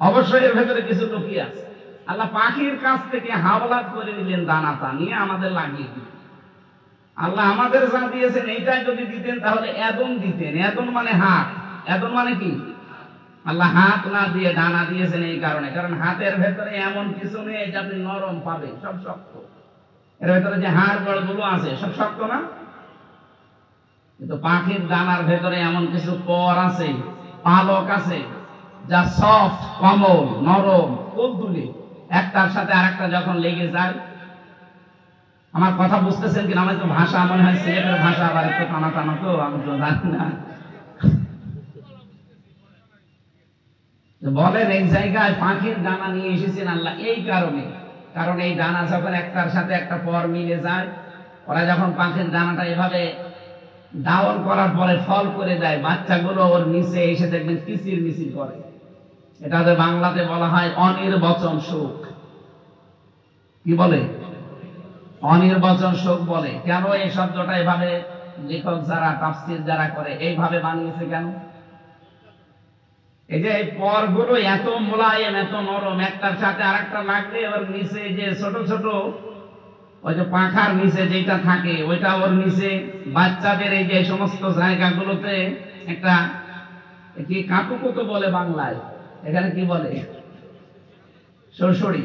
অবশ্যই এর ভেতরে কিছু লুকিয়ে আছে। আল্লাহ পাখির কাছ থেকে হাওলাত করে নিলেন দানাটা, নিয়ে আমাদের লাগিয়ে দিলেন। আল্লাহ আমাদের যা দিয়েছেন এইটাই যদি দিতেন তাহলে এদন দিতেন। এদন মানে হাত। এদন মানে কি? আল্লাহ হাত না দিয়ে ডানা দিয়েছেন এই কারণে, কারণ হাতের ভেতরে এমন কিছু নেই যে আপনি নরম পাবেন, সব শক্ত। এর ভেতরে যে হাড় গোড়গুলো আছে সব শক্ত না? কিন্তু পাখির ডানার ভেতরে এমন কিছু পর আছে, পালক আছে, যা সফট, কোমল, নরম, তুলতুলে, একটার সাথে আরেকটা যখন লেগে যায়। আমার কথা বুঝতেছেন কিনা? আমার তো ভাষা মনে হয় সিলেটের ভাষা, আবার একটু টানা টানা, তো আমি তো জানি না। বলেন এই জায়গায় পাখির ডানা নিয়ে এসেছেন আল্লাহ এই কারণে, কারণ এই ডানা যখন একটার সাথে একটা পর মিলে যায়, ওরা যখন পাখির ডানাটা এভাবে ডাউন করার পরে ফল করে দেয়, বাচ্চাগুলো ওর নিচে এসে দেখবেন কিচির মিচির করে। এটা বাংলাতে বলা হয় অনির্বচন সুখ। কি বলে? অনির্বচন সুখ বলে। কেন এই শব্দটা এভাবে লেখক যারা, তাফসীর যারা করে, এইভাবে বানিয়েছে কেন? এই যে এই পরগুলো এত মোলায়েম, এত নরম, একটার সাথে আরেকটা লাগলে ওর নিচে যে ছোট ছোট ওই যে পাখার নিচে যেটা থাকে, ওইটা ওর নিচে বাচ্চাদের এই যে সমস্ত জায়গাগুলোতে একটা কি কাটুকুতো বলে বাংলায়, এখানে কি বলে? সরসরি।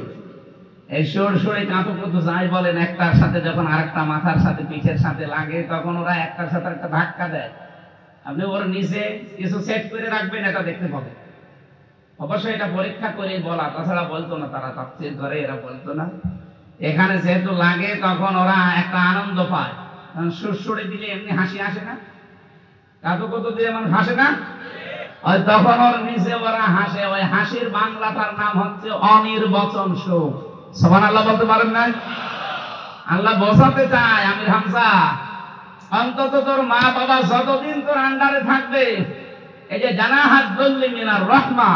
এই সরসরি কাটুকুতো যাই বলেন, একটার সাথে যখন আরেকটা মাথার সাথে পিঠের সাথে লাগে, তখন ওরা একটার সাথে একটা ধাক্কা দেয়। আপনি ওর নিচে কিছু সেট করে রাখবেন, এটা দেখতে পাবেন। অবশ্যই এটা পরীক্ষা করে বলা, তাছাড়া বলতো না, তারা তাফসীর করে, এরা বলতো না। এখানে যেহেতু লাগে তখন ওরা একটা আনন্দ পায়। সুরসুরি দিলে এমনি হাসি আসে না? কাতুকুতু দিয়ে মানুষ হাসে না? ওই তখন ওর নিচে ওরা হাসে। ওই হাসির বাংলাটার নাম হচ্ছে অনির্বচন সুখ। সুবহানাল্লাহ বলতে পারেন না? আল্লাহ বোঝাতে চায়, আমির হামজা, অন্তত তোর মা বাবা যতদিন তোর আন্ডারে থাকবে, এই যে জানাহাত যুল্লি মিনার রাহমা,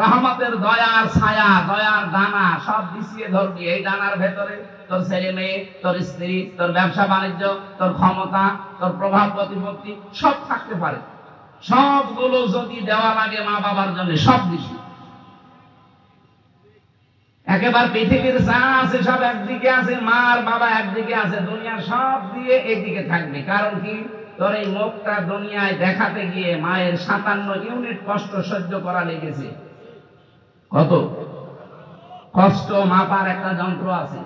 রহমতের দয়ার ছায়া, দয়ার দানা সব বিছিয়ে ধরবি। এই দানার ভেতরে তোর ছেলে মেয়ে, তোর স্ত্রী, তোর ব্যবসা বাণিজ্য, তোর ক্ষমতা, তোর প্রভাব প্রতিপত্তি সব থাকতে পারে। সবগুলো যদি দেওয়া লাগে মা বাবার জন্য, সব দিছি। একেবারে পৃথিবীর যা আছে সব একদিকে আছে, মা আর বাবা একদিকে আছে, দুনিয়ার সব দিয়ে একদিকে থাকবে। কারণ কি? তোর এই মুখটা দুনিয়ায় দেখাতে গিয়ে মায়ের 57 ইউনিট কষ্ট সহ্য করা লেগেছে। কত কষ্ট মাপার একটা যন্ত্র আছে,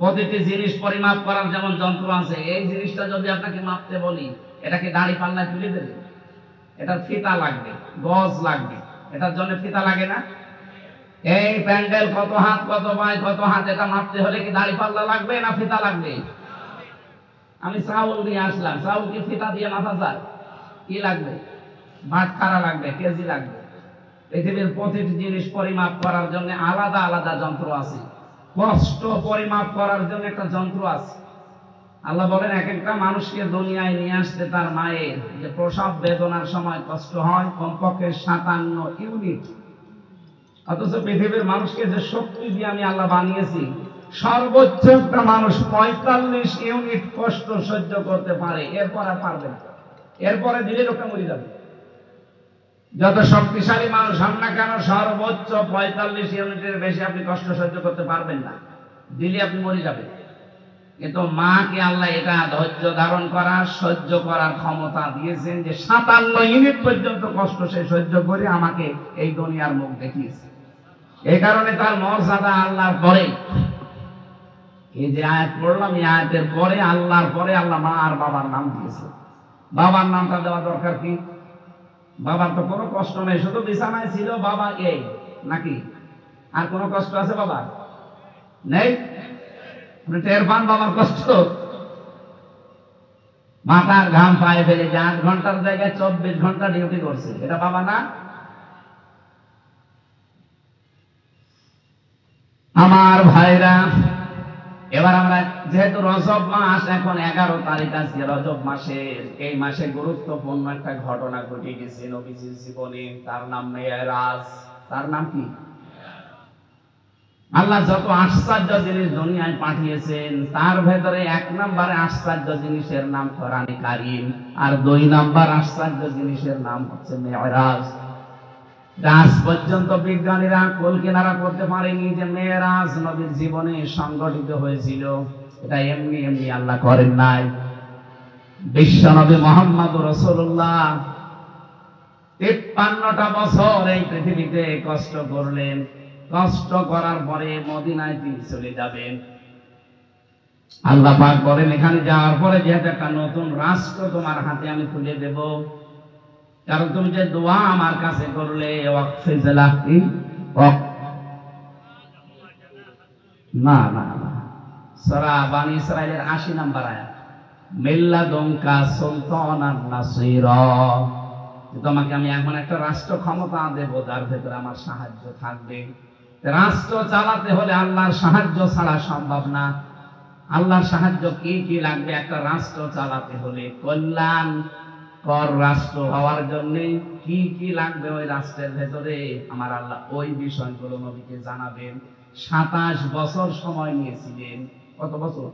প্রতিটি জিনিস পরিমাপ করার যেমন যন্ত্র আছে। এই জিনিসটা যদি আপনাকে মাপতে বলি, এটাকে দাড়ি পাল্লায় তুলে দেবে, এটার ফিতা লাগবে, গজ লাগবে, এটার জন্য ফিতা লাগে না? এই প্যান্ডেল কত হাত, কত পায়, কত হাত, এটা মাপতে হলে কি দাড়ি পাল্লা লাগবে না ফিতা লাগবে? আমি চাউল নিয়ে আসলাম, চাউল কি ফিতা দিয়ে মাপা যায়? কি লাগবে? বাটখারা লাগবে, কেজি লাগবে। পৃথিবীর প্রতিটি জিনিস পরিমাপ করার জন্য আলাদা আলাদা যন্ত্র আছে। কষ্ট পরিমাপ করার জন্য একটা যন্ত্র আছে। আল্লাহ বলেন, এক একটা মানুষকে দুনিয়ায় নিয়ে আসতে তার মায়ের যে প্রসব বেদনার সময় কষ্ট হয়, কমপক্ষে 57 ইউনিট। অথচ পৃথিবীর মানুষকে যে শক্তি দিয়ে আমি আল্লাহ বানিয়েছি, সর্বোচ্চ একটা মানুষ 45 ইউনিট কষ্ট সহ্য করতে পারে, এরপর আর পারবে না। এরপরে দিলে লোকটা মরে যাবে। যত শক্তিশালী মানুষ হন না কেন, সর্বোচ্চ 45 ইউনিটের বেশি আপনি কষ্ট সহ্য করতে পারবেন না, দিলে আপনি মরে যাবেন। কিন্তু মাকে আল্লাহ এটা ধৈর্য ধারণ করার, সহ্য করার ক্ষমতা দিয়েছেন, যে 57 ইউনিট পর্যন্ত কষ্ট সে সহ্য করে আমাকে এই দুনিয়ার মুখ দেখিয়েছে। এই কারণে তার মর্যাদা আল্লাহর পরে। এই যে আয়াত পড়লাম, এই আয়াতের পরে আল্লাহর পরে আল্লাহ মা আর বাবার নাম দিয়েছে। বাবার নামটা দেওয়া দরকার কি? বাবার তো কোনো কষ্ট নেই, শুধু বিছানায় ছিল বাবা, এই নাকি আর কোনো কষ্ট আছে বাবার? নেই। আপনি টের পান বাবার কষ্ট? মাথার ঘাম পায়ে ফেলে যে 8 ঘন্টার জায়গায় 24 ঘন্টা ডিউটি করছে, এটা বাবা না? আমার ভাইরা, এবার আমরা যেহেতু রজব মাস, এখন 11 তারিখ আজকে রজব মাসের, এই মাসে গুরুত্বপূর্ণ একটা ঘটনা ঘটে গেছে নবীজির জীবনে, তার নাম মেরাজ। তার নাম কি? আল্লাহ যত আশ্চর্য জিনিস দুনিয়ায় পাঠিয়েছেন, তার ভেতরে 1 নম্বরে আশ্চর্য জিনিসের নাম কোরআনে কারীম, আর 2 নম্বর আশ্চর্য জিনিসের নাম হচ্ছে মেরাজ। আজ পর্যন্ত বিজ্ঞানীরা কুল কিনারা করতে পারেনি যে মেরাজ নবীর জীবনে সংঘটিত হয়েছিল। এটা এমনি এমনি আল্লাহ করেন নাই। বিশ্ব নবী মুহাম্মদুর রাসূলুল্লাহ 53টা বছর এই পৃথিবীতে কষ্ট করলেন। কষ্ট করার পরে মদিনায় তিনি চলে যাবেন। আল্লাহ পাক বলেন, এখানে যাওয়ার পরে যেহেতু একটা নতুন রাষ্ট্র তোমার হাতে আমি তুলে দেব, কারণ তুমি যে দোয়া আমার কাছে করলে, না না না, সূরা বানী ইসরাঈলের 80 নম্বর আয়াত, মিল্লাদুনকা সুলতানান নাসীরা, তোমাকে আমি এমন একটা রাষ্ট্র ক্ষমতা দেব যার ভেতরে আমার সাহায্য থাকবে। রাষ্ট্র চালাতে হলে আল্লাহর সাহায্য ছাড়া সম্ভব না। আল্লাহর সাহায্য কি কি লাগবে একটা রাষ্ট্র চালাতে হলে? কল্যাণ কর রাষ্ট্র হওয়ার জন্য কি কি লাগবে ওই রাষ্ট্রের ভেতরে, আমার আল্লাহ ওই বিষয়গুলো নবীকে জানাবেন। 27 বছর সময় নিয়েছিলেন। কত বছর?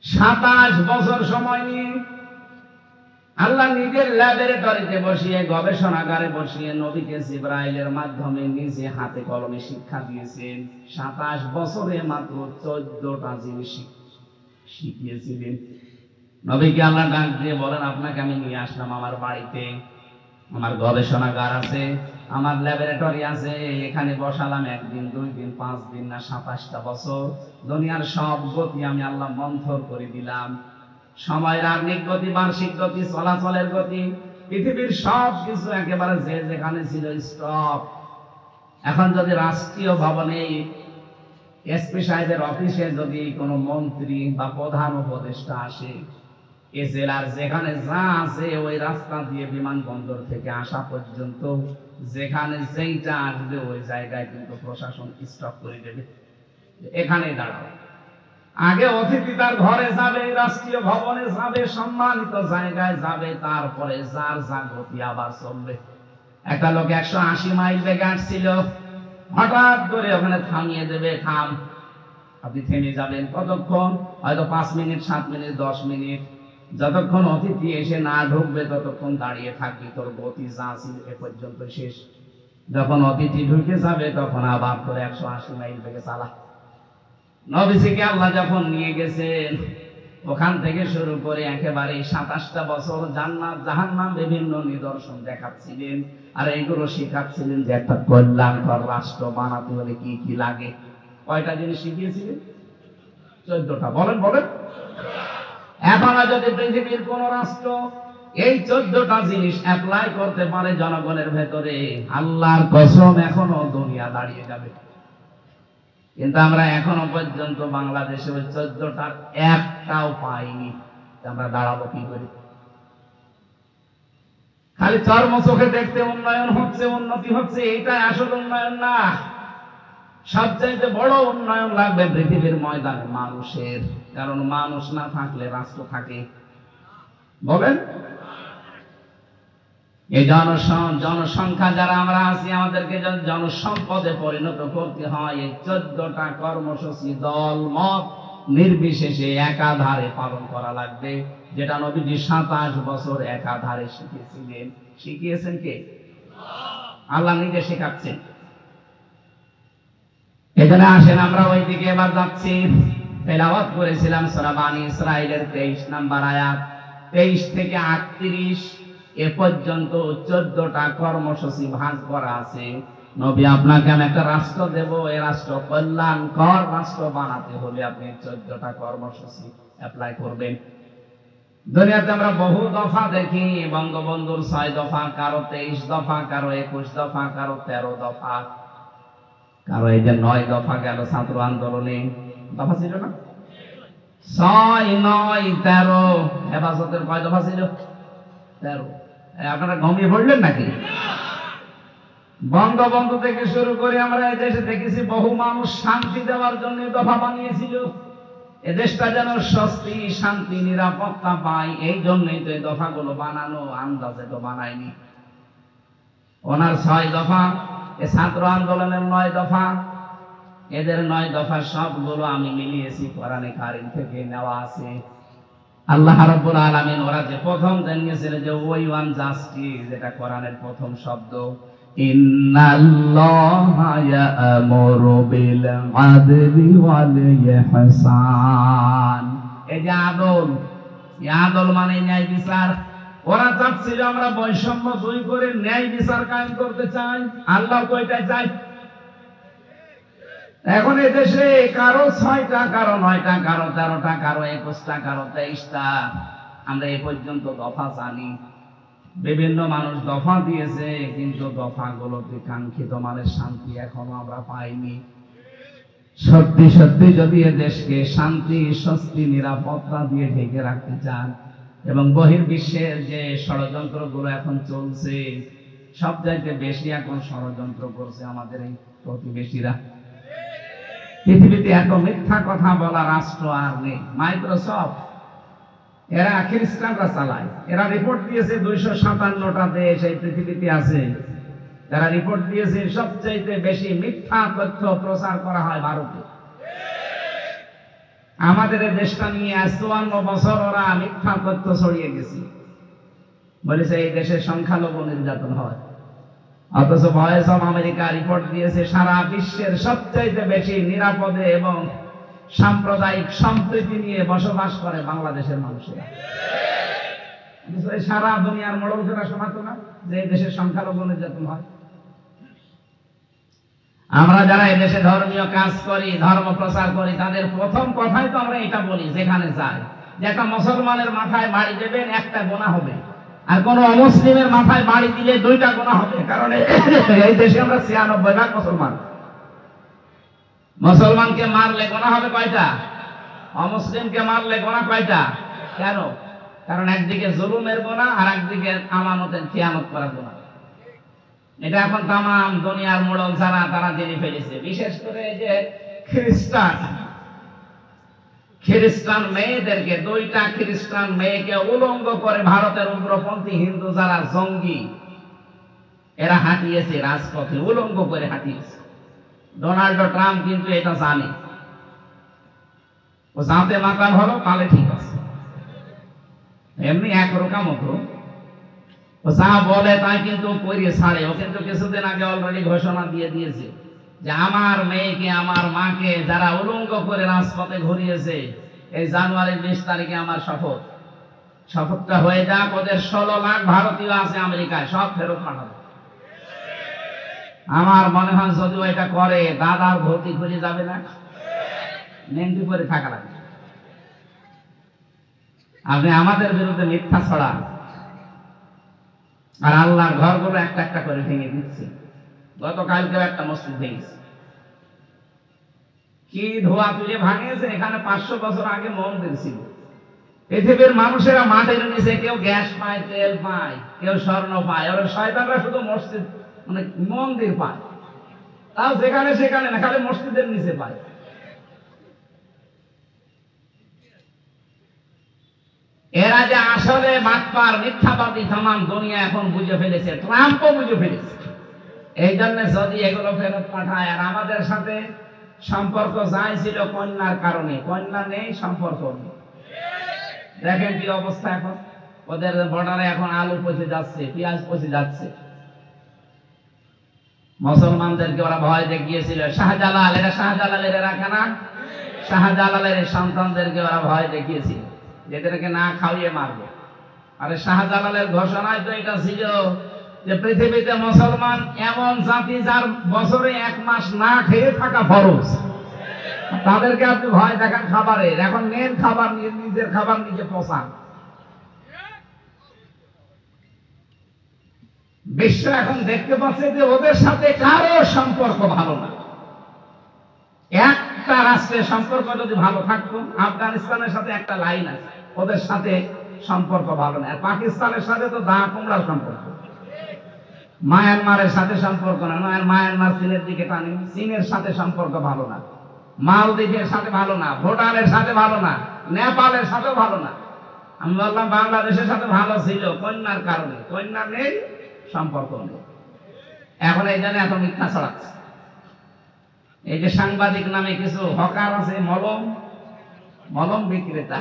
27 বছর সময় নিয়ে আল্লাহ নিজের ল্যাবরেটরিতে বসিয়ে, গবেষণাগারে বসিয়ে নবীকে জিবরাইলের মাধ্যমে নিজে হাতে কলমে শিক্ষা দিয়েছেন। 27 বছরে মাত্র 14টা জিনিস শিখিয়েছিলেন। নবীকে আল্লাহ ডাক দিয়ে বলেন, আপনাকে আমি নিয়ে আসলাম আমার বাড়িতে, আমার গবেষণাগার আছে, আমার ল্যাবরেটরি আছে, এখানে বসালাম 1 দিন 2 দিন 5 দিন না 27টা বছর। দুনিয়ার সব গতি আমি আল্লাহ মন্থর করে দিলাম। সময়ের আর্নিক গতি, বার্ষিক গতি, চলাচলের গতি, পৃথিবীর সব কিছু একেবারে যে যেখানে ছিল স্টপ। এখন যদি রাষ্ট্রীয় ভবনে এসপি সাহেবের অফিসে যদি কোনো মন্ত্রী বা প্রধান উপদেষ্টা আসে, এ জেলার যেখানে যা আছে ওই রাস্তা দিয়ে বিমানবন্দর থেকে আসা পর্যন্ত যেখানে যেইটা আসবে ওই জায়গায় কিন্তু প্রশাসন স্টপ করে দেবে, এখানে দাঁড়াও। আগে অতিথি তার ঘরে যাবে, রাষ্ট্রীয় ভবনে যাবে, সম্মানিত জায়গায় যাবে, তারপরে যার যা গতি আবার চলবে। একটা লোক 180 মাইল বেগে আসছিল, হঠাৎ করে ওখানে থামিয়ে দেবে, থাম। আপনি থেমে যাবেন কতক্ষণ? হয়তো 5 মিনিট, 7 মিনিট, 10 মিনিট। যতক্ষণ অতিথি এসে না ঢুকবে ততক্ষণ দাঁড়িয়ে থাকবি, তোর গতি যা ছিল এ পর্যন্ত শেষ। যখন অতিথি ঢুকে যাবে তখন আবার তোর 180 মাইল বেগে চালা। নবীজিকে আল্লাহ যখন নিয়ে গেছেন, ওখান থেকে শুরু করে একেবারে 27টা বছর জান্নাত জাহান্নাম বিভিন্ন নিদর্শন দেখাচ্ছিলেন, আর এইগুলো শেখাচ্ছিলেন যে একটা কল্যাণকর রাষ্ট্র বানাতে হলে কি কি লাগে। কয়টা জিনিস শিখিয়েছিলেন? 14টা। বলেন বলেন। এখনো যদি পৃথিবীর কোন রাষ্ট্র এই 14টা জিনিস অ্যাপ্লাই করতে পারে জনগণের ভেতরে, আল্লাহর কসম এখনো দুনিয়া দাঁড়িয়ে যাবে। কিন্তু আমরা এখনো পর্যন্ত বাংলাদেশে ওই 14টার একটাও পাইনি। আমরা দাঁড়াবো কি করে? খালি চর্ম চোখে দেখতে উন্নয়ন হচ্ছে, উন্নতি হচ্ছে, এইটাই আসল উন্নয়ন না। সবচাইতে বড় উন্নয়ন লাগবে পৃথিবীর ময়দানে মানুষের, কারণ মানুষ না থাকলে রাষ্ট্র থাকে। বলেন, এই জনসংখ্যা যারা আমরা আছি, আমাদেরকে জনসম্পদে পরিণত করতে হয়। এই 14টা কর্মসূচি দল মত নির্বিশেষে একাধারে পালন করা লাগবে, যেটা নবীজি 27 বছর একাধারে শিখিয়েছিলেন। শিখিয়েছেন কে? আল্লাহ নিজে শেখাচ্ছেন। এখানে আসেন, আমরা ওইদিকে এবার যাচ্ছি। তেলাওয়াত করেছিলাম সূরা বানী ইসরাঈলের 23 নম্বর আয়াত, 23 থেকে 38 এ পর্যন্ত 14টা কর্মসূচি ভাগ করা আছে। নবী আপনাকে আমি একটা রাষ্ট্র দেব, এই রাষ্ট্র কল্যাণকর রাষ্ট্র বানাতে হলে আপনি 14টা কর্মসূচি অ্যাপ্লাই করবেন। দুনিয়াতে আমরা বহু দফা দেখি, বঙ্গবন্ধুর 6 দফা, কারো 23 দফা, কারো 21 দফা, কারো 13 দফা, কারো এই যে 9 দফা গেল ছাত্র আন্দোলনে। দফা ছিল না? 6, 9, 13। হেফাজতের কয় দফা ছিল? 13। আপনারা ঘুমিয়ে পড়লেন নাকি? বঙ্গবন্ধু থেকে শুরু করে আমরা এই দেশে দেখেছি বহু মানুষ শান্তি দেওয়ার জন্য দফা বানিয়েছিল। এ দেশটা যেন স্বস্তি, শান্তি, নিরাপত্তা পায়, এই জন্যই তো এই দফাগুলো বানানো, আন্দাজে তো বানায়নি। ওনার 6 দফা, এ ছাত্র আন্দোলনের 9 দফা, এদের 9 দফা সবগুলো আমি মিলিয়েছি, কোরআনে কারিম থেকে নেওয়া আছে। আল্লাহ রাব্বুল আলামিন ওরা যে প্রথম জানিয়েছিলেন যে ওই ওয়ান জাস্টিস, যেটা কোরআনের প্রথম শব্দ, ইন্নাল্লাহা ইয়া'মুরু বিল আদলি ওয়াল ইহসান। এই যে আদল, এই আদল মানে ন্যায় বিচার। ওরা চাচ্ছিল আমরা বৈষম্য দূর করে ন্যায় বিচার কায়েম করতে চাই, আল্লাহ তো এটাই চাই। এখন এই দেশে কারো 6টা, কারো 9টা, কারো 13টা, কারো 21টা, কারো 23টা, আমরা এ পর্যন্ত দফা জানি। বিভিন্ন মানুষ দফা দিয়েছে, কিন্তু দফাগুলোতে কাঙ্ক্ষিত মানের শান্তি এখনো আমরা পাইনি। সত্যি সত্যি যদি এ দেশকে শান্তি, স্বস্তি, নিরাপত্তা দিয়ে ঢেকে রাখতে চান, এবং বহির্বিশ্বের যে ষড়যন্ত্রগুলো এখন চলছে, সবচাইতে বেশি এখন ষড়যন্ত্র করছে আমাদের এই প্রতিবেশীরা। পৃথিবীতে এত মিথ্যা কথা বলা রাষ্ট্র আর নেই। মাইক্রোসফট, এরা খ্রিস্টানরা চালায়। এরা রিপোর্ট দিয়েছে 257টা দেশ এই পৃথিবীতে আছে, যারা রিপোর্ট দিয়েছে সবচাইতে বেশি মিথ্যা তথ্য প্রচার করা হয় ভারতে। আমাদের এই দেশটা নিয়ে 54 বছর ওরা মিথ্যা তথ্য ছড়িয়ে গেছে, বলেছে এই দেশে সংখ্যালঘু নির্যাতন হয়। অথচ ভয়েস অফ আমেরিকা রিপোর্ট দিয়েছে সারা বিশ্বের সবচাইতে বেশি নিরাপদে এবং সাম্প্রদায়িক সম্প্রীতি নিয়ে বসবাস করে বাংলাদেশের মানুষেরা। সারা দুনিয়ার মোড়লরা শোনাতো না যে এই দেশের সংখ্যালঘু নির্যাতন হয়। আমরা যারা এই দেশে ধর্মীয় কাজ করি, ধর্ম প্রচার করি, তাদের প্রথম কথাই তো আমরা এটা বলি যেখানে যাই, যে একটা মুসলমানের মাথায় বাড়ি দেবেন, একটা গোনা হবে, আর কোন অমুসলিমের মাথায় বাড়ি দিলে 2টা গোনা হবে। কারণ এই দেশে আমরা 96% মুসলমান। মুসলমানকে মারলে গোনা হবে কয়টা? অমুসলিমকে মারলে গোনা কয়টা? কেন? কারণ একদিকে জুলুমের গোনা, আর একদিকে আমানতের খেয়ানত করার গোনা। এটা এখন তামাম দুনিয়ার মোড়ল যারা, তারা জেনে ফেলেছে। বিশেষ করে যে খ্রিস্টান মেয়েদেরকে, 2টা খ্রিস্টান মেয়েকে উলঙ্গ করে ভারতের উগ্রপন্থী হিন্দু যারা জঙ্গি, এরা হাঁটিয়েছে রাজপথে, উলঙ্গ করে হাঁটিয়েছে। ডোনাল্ড ট্রাম্প কিন্তু এটা জানে। ও যাতে মাতাল হলো তাহলে ঠিক আছে, এমনি একরকম মতো ও যা বলে তাই কিন্তু করিয়ে ছাড়ে। ও কিন্তু কিছুদিন আগে অলরেডি ঘোষণা দিয়ে দিয়েছে যে আমার মেয়েকে, আমার মাকে যারা উলঙ্গ করে রাজপথে ঘুরিয়েছে, এই জানুয়ারির 20 তারিখে আমার শপথটা হয়ে যাক, ওদের 16 লাখ ভারতীয় আছে আমেরিকায়, সব ফেরত পাঠাবে। আমার মনে হয় যদিও এটা করে, দাদার ভর্তি খুলে যাবে না, নেংটি করে থাকা লাগবে। আপনি আমাদের বিরুদ্ধে মিথ্যা ছড়ান, আর আল্লাহর ঘরগুলো একটা একটা করে ভেঙে দিচ্ছে। গতকালকেও একটা মসজিদ ভেঙেছে। কি ধোয়া তুলে ভাঙিয়েছে! এখানে 500 বছর আগে মন্দির ছিল। পৃথিবীর মানুষেরা মাটির নিচে কেউ গ্যাস পায়, তেল পায়, কেউ স্বর্ণ পায়, আর শয়তানরা শুধু মসজিদ মানে মন্দির পায়, তাও যেখানে সেখানে না, খালি মসজিদের নিচে পায়। এরা যে আসলে বাটপার, মিথ্যাবাদী তামাম দুনিয়া এখন বুঝে ফেলেছে, ট্রাম্পও বুঝে ফেলেছে। এই জন্য যদি এগুলো ফেরত পাঠায়, আর আমাদের সাথে সম্পর্ক যাই ছিল কন্যার কারণে, কন্যা নেই, সম্পর্ক নেই। দেখেন কি অবস্থা এখন, ওদের বর্ডারে এখন আলু পচে যাচ্ছে, পেঁয়াজ পচে যাচ্ছে। মুসলমানদেরকে ওরা ভয় দেখিয়েছিল। শাহজালাল, এটা শাহজালালের এলাকা না? শাহজালালের সন্তানদেরকে ওরা ভয় দেখিয়েছিল, এদেরকে না খাওয়িয়ে মারবে। আরে শাহজালালের ঘোষণায় তো এটা ছিল যে পৃথিবীতে মুসলমান এমন জাতি যার বছরে 1 মাস না খেয়ে থাকা ফরজ। তাদেরকে আপনি ভয় দেখান খাবারের, এখন নেন খাবার, নিজের খাবার নিজে পচান। বিশ্ব এখন দেখতে পাচ্ছে যে ওদের সাথে কারো সম্পর্ক ভালো না। একটা রাষ্ট্রের সম্পর্ক যদি ভালো থাকতো, আফগানিস্তানের সাথে একটা লাইন আছে, ওদের সাথে সম্পর্ক ভালো না। আর পাকিস্তানের সাথে তো দা কুমড়ার সম্পর্ক। মায়ানমারের সাথে সম্পর্ক না, মায়ানমার চীনের দিকে টানে, চীনের সাথে সম্পর্ক ভালো না, মালদ্বীপের সাথে ভালো না, ভুটানের সাথে ভালো না, নেপালের সাথেও ভালো না। আমি বললাম বাংলাদেশের সাথে ভালো ছিল কন্যার কারণে, কন্যা নেই, সম্পর্ক নেই। এখন এই জন্য এত মিথ্যা ছড়াচ্ছে। এই যে সাংবাদিক নামে কিছু হকার আছে, মলম বিক্রেতা,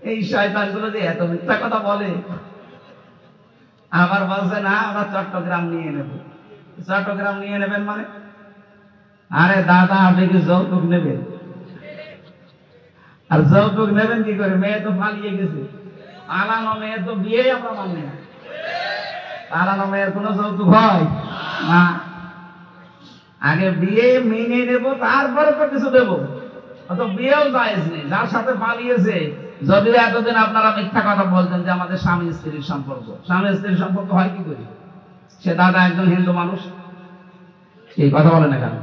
এই শয়তানগুলো যে এত মিথ্যা কথা বলে। আবার বলছে না আমরা চট্টগ্রাম নিয়ে নেব। চট্টগ্রাম নিয়ে নেবেন মানে? আরে দাদা, আপনি কি যৌতুক নেবেন? আর যৌতুক নেবেন কি করে? মেয়ে তো পালিয়ে গেছে। পালানো মেয়ে তো বিয়ে আমরা মানি না। পালানো মেয়ের কোনো যৌতুক হয় না। আগে বিয়ে মেনে নেব, তারপরে তো কিছু দেবো। অত বিয়েও জায়েজ নেই। যার সাথে পালিয়েছে, যদিও এতদিন আপনারা মিথ্যা কথা বলতেন যে আমাদের স্বামী স্ত্রীর সম্পর্ক, স্বামী স্ত্রীর সম্পর্ক হয় কি করে? সে দাদা একজন হিন্দু মানুষ, এই কথা বলে না কেন?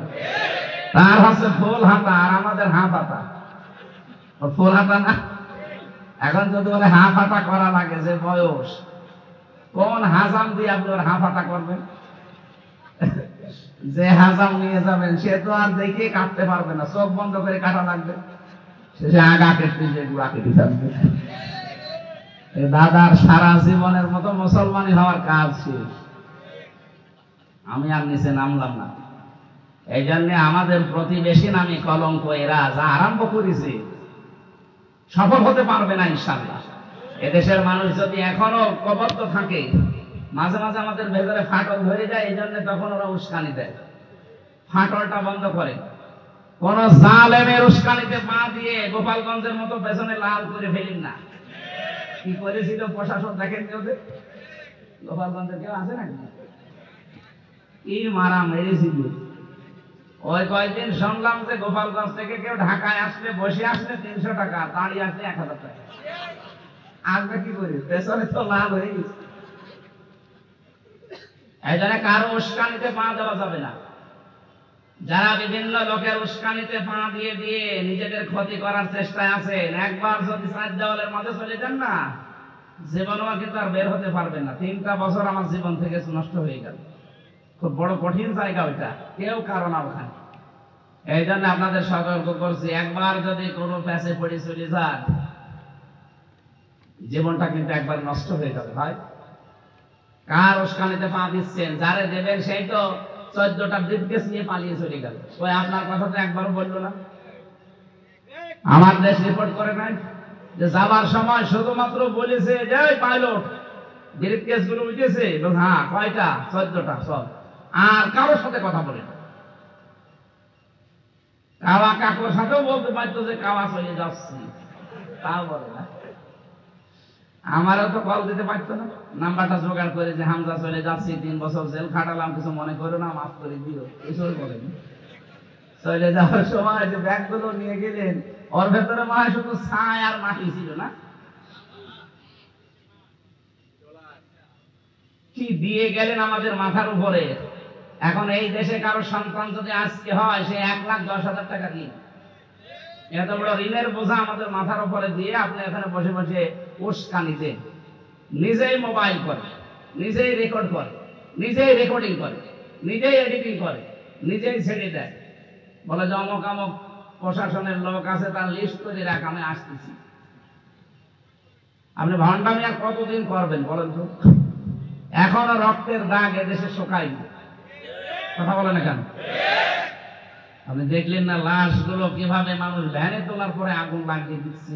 তার হচ্ছে ফুল হাতা আর আমাদের হাফ হাতা। ফুল হাতা না, এখন যদি বলে হাফ হাতা করা লাগে, যে বয়স, কোন হাজাম দিয়ে আপনি ওর হাফ হাতা করবেন? যে হাজাম নিয়ে যাবেন সে তো আর দেখে কাটতে পারবে না, চোখ বন্ধ করে কাটা লাগবে। শেষে আগা কেটে যে গুড়া কেটে থাকবে। দাদার সারা জীবনের মতো মুসলমানি হওয়ার কাজ শেষ। আমি আর নিচে নামলাম না। এই জন্য আমাদের প্রতিবেশী নামে কলঙ্ক, এরা যা আরম্ভ করেছে সফল হতে পারবে না ইনশাআল্লাহ। এদেশের মানুষ যদি এখনো কবদ্ধ থাকে, মাঝে মাঝে আমাদের ভেতরে ফাটল ধরে যায়, এই জন্য তখন ওরা উস্কানি দেয়। ফাটলটা বন্ধ করে। কোন জালেমের উস্কানিতে পা দিয়ে গোপালগঞ্জের মতো পেছনে লাল করে ফেলেন না। কি করেছিল প্রশাসন দেখেন কেউ? গোপালগঞ্জের কেউ আছে নাকি? কি মারা মেরেছিল! ওই কয়েকদিন শুনলাম যে গোপালগঞ্জ থেকে কেউ ঢাকায় আসলে, বসে আসলে 300 টাকা, দাঁড়িয়ে আসলে 1000 টাকা। আসবে কি করে? পেছনে তো লাল হয়ে গেছে। এই জন্য কারো উস্কানিতে পা দেওয়া যাবে না। যারা বিভিন্ন লোকের উস্কানিতে পা দিয়ে দিয়ে নিজেদের ক্ষতি করার চেষ্টায় আছেন, একবার যদি 4 দেওয়ালের মাঝে চলে যান না, জীবনও কিন্তু আর বের হতে পারবেন না। 3টা বছর আমার জীবন থেকে নষ্ট হয়ে গেল। খুব বড় কঠিন জায়গা ওইটা, কেউ কারো না ওখানে। এই জন্য আপনাদের সতর্ক করছি, একবার যদি কোনো প্যাচে পড়ে চলে যান, জীবনটা কিন্তু একবার নষ্ট হয়ে যাবে ভাই। কার উস্কানিতে পা দিচ্ছেন? যারে দেবেন সেই তো 14টা ব্রিফকেস নিয়ে পালিয়ে চলে গেল। ওই আপনার কথা তো একবারও বললো না। আমার দেশ রিপোর্ট করে নাই যে যাবার সময় শুধুমাত্র বলেছে যে পাইলট ব্রিফকেস গুলো উঠেছে? হ্যাঁ। কয়টা? 14টা সব। আর কারোর সাথে কথা বলে না। কাওয়া কাকুর সাথেও বলতে পারতো যে কাওয়া চলে যাচ্ছি, তাও বলে না। আমারও তো কল দিতে পারতো না, নাম্বারটা জোগাড় করে যে হামজা চলে যাচ্ছি, 3 বছর জেল খাটালাম, কিছু মনে করো না, মাফ করে দিও, এসব বলেনি। চলে যাওয়ার সময় যে ব্যাগগুলো নিয়ে গেলেন, ওর ভেতরে মনে হয় শুধু ছাই আর মাটি ছিল না। কি দিয়ে গেলেন আমাদের মাথার উপরে। এখন এই দেশে কারো সন্তান যদি আজকে হয়, সে 1,10,000 টাকা দিন। এত বড় ঋণের বোঝা আমাদের মাথার উপরে দিয়ে আপনি এখানে বসে বসে উস্কানি দেন। নিজেই মোবাইল করে, নিজেই রেকর্ড করে, নিজেই রেকর্ডিং করে, নিজেই এডিটিং করে, নিজেই ছেড়ে দেয়। বলে যে অমুক আমুক প্রশাসনের লোক আছে, তার লিস্ট করে রাখ, আমি আসতেছি। আপনি ভণ্ডামি আর কতদিন করবেন বলেন তো? এখনো রক্তের দাগ এদেশে শুকায়নি। কথা বলে না কেন? আপনি দেখলেন না লাশগুলো কিভাবে মানুষ ভ্যানে তোলার পরে আগুন লাগিয়ে দিচ্ছে?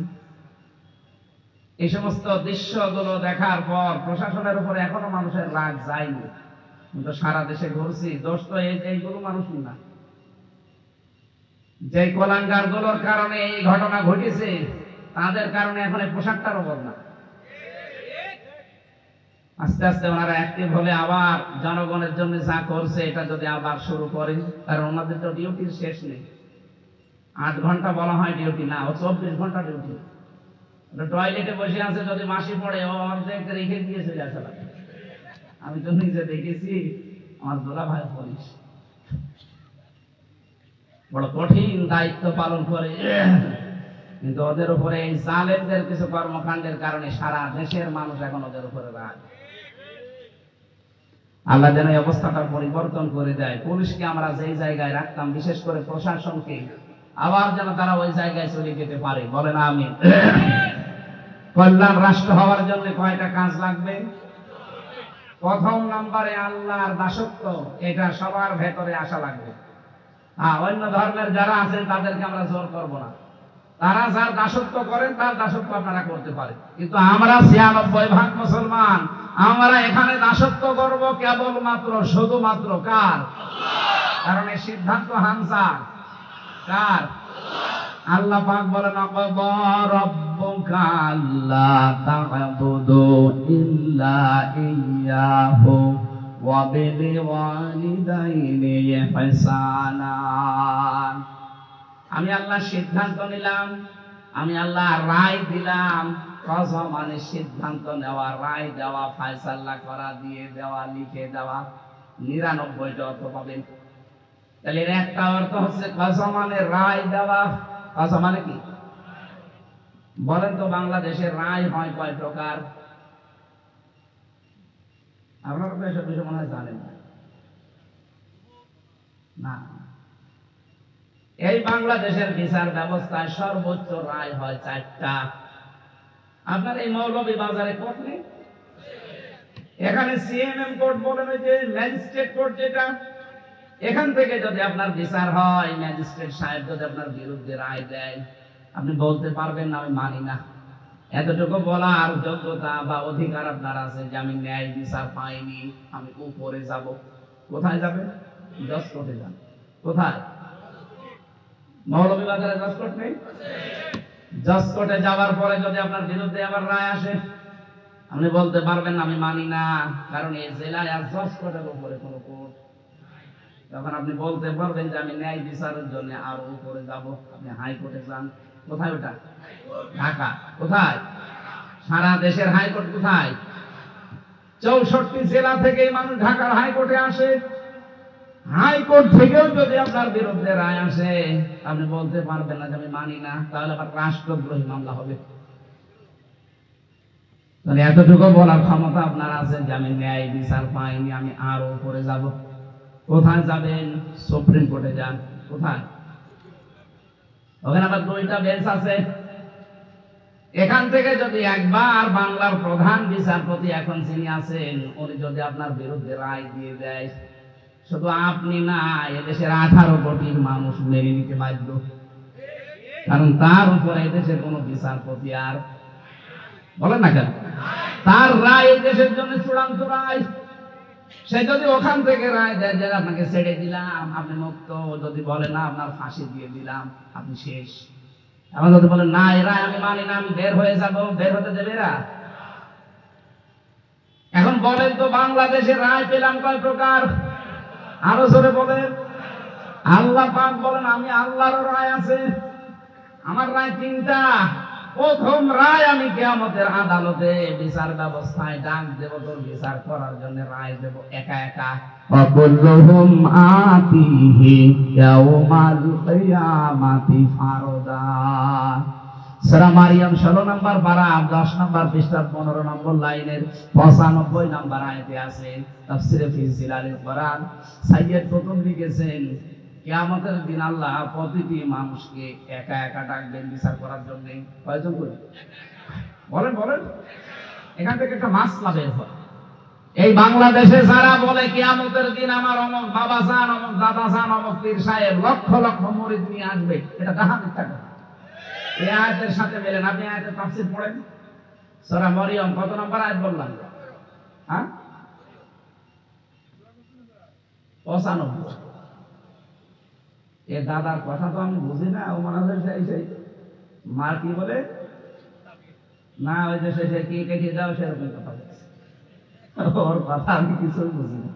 এই সমস্ত দৃশ্যগুলো দেখার পর প্রশাসনের উপরে এখনো মানুষের রাগ যায়নি। কিন্তু সারা দেশে ঘুরছি, দোষ তো এইগুলো মানুষই না। যে কোলাঙ্গার গুলোর কারণে এই ঘটনা ঘটেছে, তাদের কারণে এখন এই পোশাকটারও বদনাম। আস্তে আস্তে ওনারা অ্যাক্টিভ হলে আবার জনগণের জন্য যা করছে এটা যদি আবার শুরু করে, কারণ ওনাদের তো ডিউটির শেষ নেই। 8 ঘন্টা বলা হয় ডিউটি, না, ও 24 ঘন্টা ডিউটি। টয়লেটে বসে আছে, যদি মাসি পড়ে ও অর্ধেক রেখে দিয়ে চলে আসে। আমি তো নিজে দেখেছি, আমার দোলা ভাই পুলিশ বড় কঠিন দায়িত্ব পালন করে, কিন্তু ওদের উপরে এই জালেমদের কিছু কর্মকাণ্ডের কারণে সারা দেশের মানুষ এখন ওদের উপরে রাগ। আল্লাহ যেন এই অবস্থাটা পরিবর্তন করে দেয়। পুলিশকে আমরা যেই জায়গায় রাখতাম, বিশেষ করে প্রশাসনকে, আবার যেন তারা ওই জায়গায় চলে যেতে পারে। বলেন আমিন। কল্যাণ রাষ্ট্র হওয়ার জন্য কয়টা কাজ লাগবে? প্রথম নম্বরে আল্লাহর দাসত্ব, এটা সবার ভেতরে আসা লাগবে। অন্য ধর্মের যারা আছেন তাদেরকে আমরা জোর করব না, তারা যার দাসত্ব করেন তার দাসত্ব আপনারা করতে পারেন, কিন্তু আমরা 96% মুসলমান, আমরা এখানে দাসত্ব করব কেবলমাত্র শুধুমাত্র কার? কারণ এই সিদ্ধান্ত হামসার কার? আল্লাহ পাক বলেন, আকাদা রাব্বুকা আল্লা তা'বুদু ইল্লা ইয়্যাহু ওয়া বিল ওয়ালিদাইনি ইহসানা। আমি আল্লাহ সিদ্ধান্ত নিলাম, আমি আল্লাহ রায় দিলাম। কসম মানে সিদ্ধান্ত নেওয়া, রায় দেওয়া, ফয়সালা করা, দিয়ে দেওয়া, লিখে দেওয়া। 99টা অর্থ পাবেন। তাহলে এর একটা অর্থ হচ্ছে কসম মানে রায় দেওয়া। কসম মানে কি বলেন তো? বাংলাদেশের রায় হয় কয় প্রকার? আপনারা তো এসব বিষয় মনে হয় জানেন না। এই বাংলাদেশের বিচার ব্যবস্থায় সর্বোচ্চ রায় হয় 4টা। আপনার এই মৌলভী বাজারে কোর্ট নেই? এখানে সিএমএম কোর্ট বলেন, ওই যে ম্যাজিস্ট্রেট কোর্ট, যেটা এখান থেকে যদি আপনার বিচার হয়, ম্যাজিস্ট্রেট সাহেব যদি আপনার বিরুদ্ধে রায় দেয়, আপনি বলতে পারবেন না আমি মানি না। এতটুকু বলার যোগ্যতা বা অধিকার আপনার আছে যে আমি ন্যায় বিচার পাইনি, আমি উপরে যাব। কোথায় যাবেন? জজ কোর্টে যান। কোথায়? মৌলভীবাজারে জজ কোর্ট নেই? জজ কোর্টে যাওয়ার পরে যদি আপনার বিরুদ্ধে আবার রায় আসে, আপনি বলতে পারবেন না আমি মানি না, কারণ এই জেলায় আর জজ কোর্টের উপরে কোনো কোর্ট। তখন আপনি বলতে পারবেন যে আমি ন্যায় বিচারের জন্য আরো উপরে যাব। আপনি হাইকোর্টে যান। কোথায় ওটা? ঢাকা। কোথায়? সারা দেশের হাইকোর্ট কোথায়? 64 জেলা থেকে মানুষ ঢাকার হাইকোর্টে আসে। হাইকোর্ট থেকেও যদি আপনার বিরুদ্ধে রায় আসে, আপনি বলতে পারবেন না যে আমি মানি না, তাহলে আবার রাষ্ট্রদ্রোহী মামলা হবে। তাহলে এতটুকু বলার ক্ষমতা আপনার আছে যে আমি ন্যায় বিচার পাইনি, আমি আরো উপরে যাব। কোথায় যাবেন? সুপ্রিম কোর্টে যান। কোথায়? ওখানে আবার 2টা বেঞ্চ আছে। এখান থেকে যদি একবার বাংলার প্রধান বিচারপতি এখন যিনি আছেন, উনি যদি আপনার বিরুদ্ধে রায় দিয়ে দেয়, শুধু আপনি না, এদেশের 18 কোটি মানুষ মেনে নিতে বাধ্য। কারণ তার উপরে এদেশের কোন বিচারপতি আর বলেন না কেন, তার রায় এই দেশের জন্য চূড়ান্ত রায়। সে যদি ওখান থেকে রায় দেয় যে আপনাকে ছেড়ে দিলাম, আপনি মুক্ত, যদি বলে না আপনার ফাঁসি দিয়ে দিলাম, আপনি শেষ। এখন যদি বলেন না এই রায় আমি মানি না, আমি বের হয়ে যাব, বের হতে দেবে এরা? এখন বলেন তো, বাংলাদেশে রায় পেলাম কয় প্রকার? আরো জোরে বলেন। আল্লাহ পাক বলেন আমি আল্লাহর রায় আছে, আমার রায় 3টা। প্রথম রায়, আমি কিয়ামতের আদালতে বিচার ব্যবস্থায় ডাক দেব, তোর বিচার করার জন্য রায় দেব একা একা। ওয়াকুল্লুহুম আতিহি ইয়াউমাল কিয়ামাতি ফারদা। সূরা মারিয়াম 16 নম্বর পারা 10 নম্বর পৃষ্ঠা 15 নম্বর লাইনের 95 নম্বর আয়াতে আছে। তাফসীরে ফি জিলালিল কোরআন সাইয়্যিদ প্রথম লিখেছেন, কিয়ামতের দিন আল্লাহ প্রতিটি মানুষকে একা একা ডাকবেন বিচার করার জন্য। কয়জন করে? বলেন বলেন। এখান থেকে একটা মাসলা বের হয়। এই বাংলাদেশে যারা বলে কিয়ামতের দিন আমার অমুক বাবা জান, অমুক দাদা জান, অমুক পীর সাহেব লক্ষ লক্ষ মুরিদ নিয়ে আসবে, এটা ডাহা মিথ্যা কথা। এই আয়াতের সাথে মেলেন। আপনি আয়াতের তাফসীর পড়েন। সূরা মারিয়াম কত নম্বর আয়াত বললাম? হ্যাঁ, 95। এ দাদার কথা তো আমি বুঝি না, ও মনে হয় সেই মার কি বলে না, ওই যে সে কি কেটে দাও সেরকম কথা বলছে। ওর কথা আমি কিছুই বুঝি না।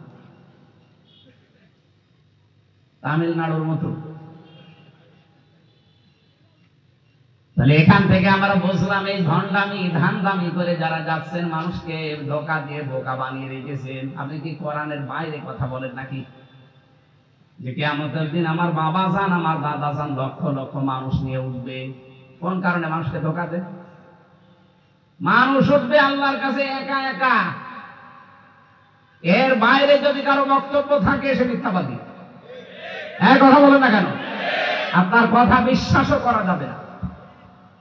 তামিলনাড়ুর মতো। তাহলে এখান থেকে আমরা বুঝলাম এই ভণ্ডামি ধান্দামি করে যারা যাচ্ছেন, মানুষকে ধোঁকা দিয়ে বোকা বানিয়ে রেখেছেন। আপনি কি কোরআনের বাইরে কথা বলেন নাকি? যে কিয়ামতের দিন আমার বাবা যান, আমার দাদা যান, লক্ষ লক্ষ মানুষ নিয়ে উঠবে। কোন কারণে মানুষকে ধোঁকা দেয়? মানুষ উঠবে আল্লাহর কাছে একা একা। এর বাইরে যদি কারো বক্তব্য থাকে সে মিথ্যাবাদী। এক কথা বলেন না কেন? আপনার কথা বিশ্বাসও করা যাবে না।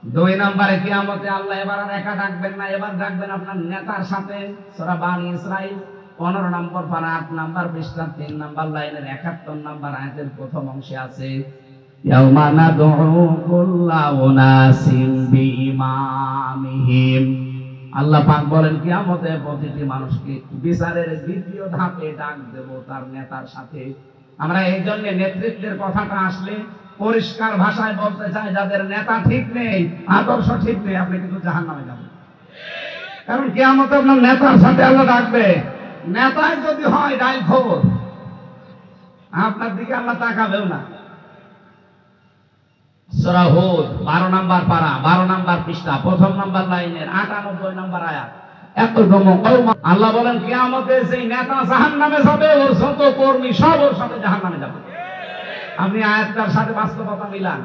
2 নম্বরে কিয়ামতে আল্লাহ এবার আর একা ডাকবেন না, এবার ডাকবেন আপনার নেতার সাথে। সূরা বানী ইসরাঈল 15 নম্বর পারা 8 নম্বর পৃষ্ঠা 3 নম্বর লাইনের 71 নম্বর আয়াতের প্রথম অংশে আছে, ইয়াউমা নাদউ কুল্লা উনাসিম বিইমামিহিম। আল্লাহ পাক বলেন কিয়ামতে প্রতিটি মানুষকে বিচারের দ্বিতীয় ধাপে ডাক দেব তার নেতার সাথে। আমরা এই জন্য নেতৃত্বের কথাটা আসলে পরিষ্কার ভাষায় বলতে চাই, যাদের নেতা ঠিক নেই, আদর্শ ঠিক নেই, আপনি কিন্তু জাহান্নামে যাবেন। কারণ কিয়ামতে আপনার নেতার সাথে আল্লাহ ডাকবে। নেতাই যদি হয় ডাইলখোর, আপনার দিকে আল্লাহ তাকাবেও না। সূরা হুদ 12 নম্বর পারা 12 নম্বর পৃষ্ঠা প্রথম নম্বর লাইনের 98 নম্বর আয়াত। আল্লাহ বলেন কিয়ামতে সেই নেতা জাহান্নামে যাবে, ওর যত কর্মী সব ওর সাথে জাহান্নামে যাবে। আপনি আয়াতটার সাথে বাস্তবতা মিলান।